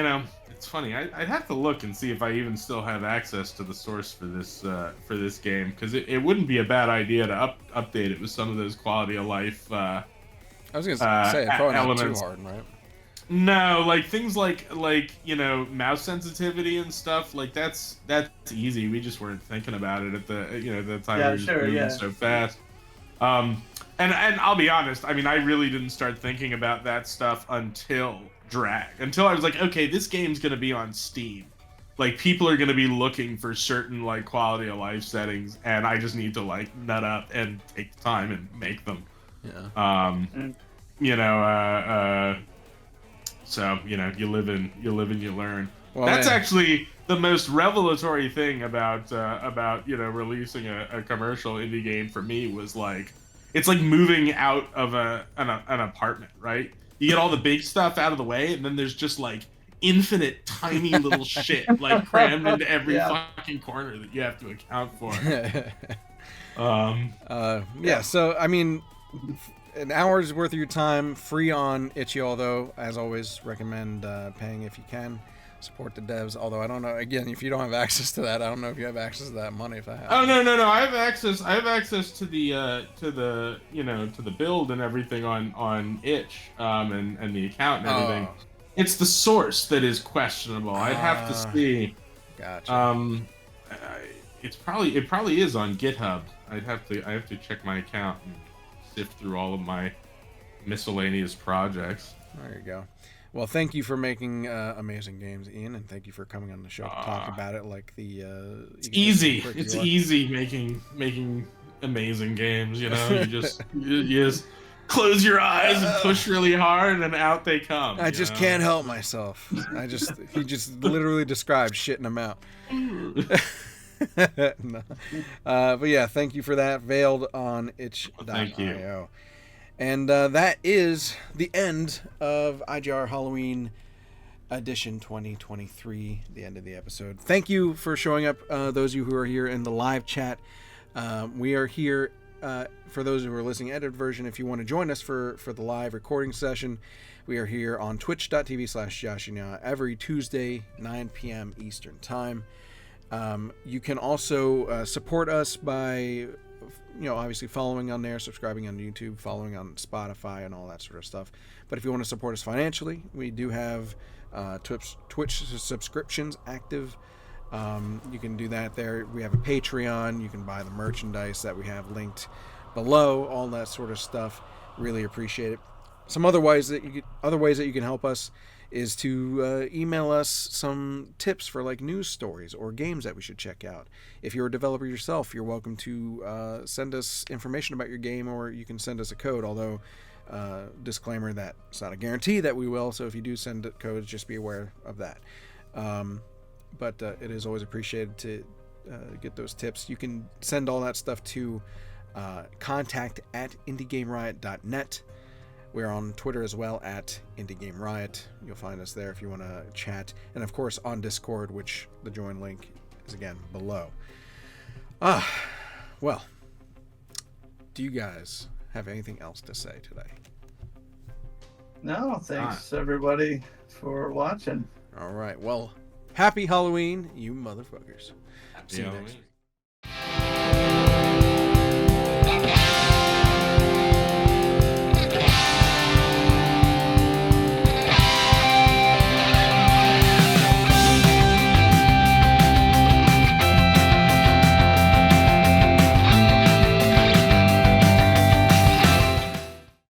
it's funny. I'd have to look and see if I even still have access to the source for this game, because it wouldn't be a bad idea to update it with some of those quality of life. I was gonna say, it's probably not too hard, right? No, like things like mouse sensitivity and stuff, like that's easy. We just weren't thinking about it at the time. Yeah, we were just moving so fast. And I'll be honest, I mean, I really didn't start thinking about that stuff until I was like, okay, this game's gonna be on Steam. Like, people are gonna be looking for certain like quality of life settings, and I just need to like nut up and take the time and make them. Yeah. So you live and you learn. Well, That's man. actually the most revelatory thing about releasing a commercial indie game for me was like, it's like moving out of an apartment, right? You get all the big stuff out of the way, and then there's just like infinite tiny little shit like crammed into every fucking corner that you have to account for. So I mean, an hour's worth of your time, free on itch.io, though. As always, recommend paying if you can. Support the devs. Although I don't know. Again, if you don't have access to that, I don't know if you have access to that money. If I have. Oh no! I have access. I have access to the build and everything on itch and the account and everything. Oh. It's the source that is questionable. I'd have to see. Gotcha. It probably is on GitHub. I have to check my account and sift through all of my miscellaneous projects. There you go. Well, thank you for making amazing games, Ian, and thank you for coming on the show to talk about it. Like it's easy. It's easy making amazing games. You know, you just close your eyes and push really hard, and out they come. I just can't help myself. He just literally described shitting them out. No. But yeah, thank you for that. Veiled on itch.io. Thank you. And that is the end of IGR Halloween Edition 2023, the end of the episode. Thank you for showing up, those of you who are here in the live chat. We are here, for those who are listening edited version, if you want to join us for the live recording session, we are here on twitch.tv/JoshNya every Tuesday, 9 p.m. Eastern Time. You can also support us by... obviously following on there, subscribing on YouTube, following on Spotify, and all that sort of stuff. But if you want to support us financially, we do have Twitch subscriptions active. You can do that there. We have a Patreon. You can buy the merchandise that we have linked below, all that sort of stuff. Really appreciate it. Some other ways that you can help us is to email us some tips for like news stories or games that we should check out. If you're a developer yourself, you're welcome to send us information about your game, or you can send us a code, although disclaimer that it's not a guarantee that we will, so if you do send codes, just be aware of that. But it is always appreciated to get those tips. You can send all that stuff to contact@indiegameriot.net. We're on Twitter as well at Indie Game Riot. You'll find us there if you want to chat. And of course on Discord, which the join link is again below. Well, do you guys have anything else to say today? No, thanks everybody for watching. All right. Well, happy Halloween, you motherfuckers. See you next week.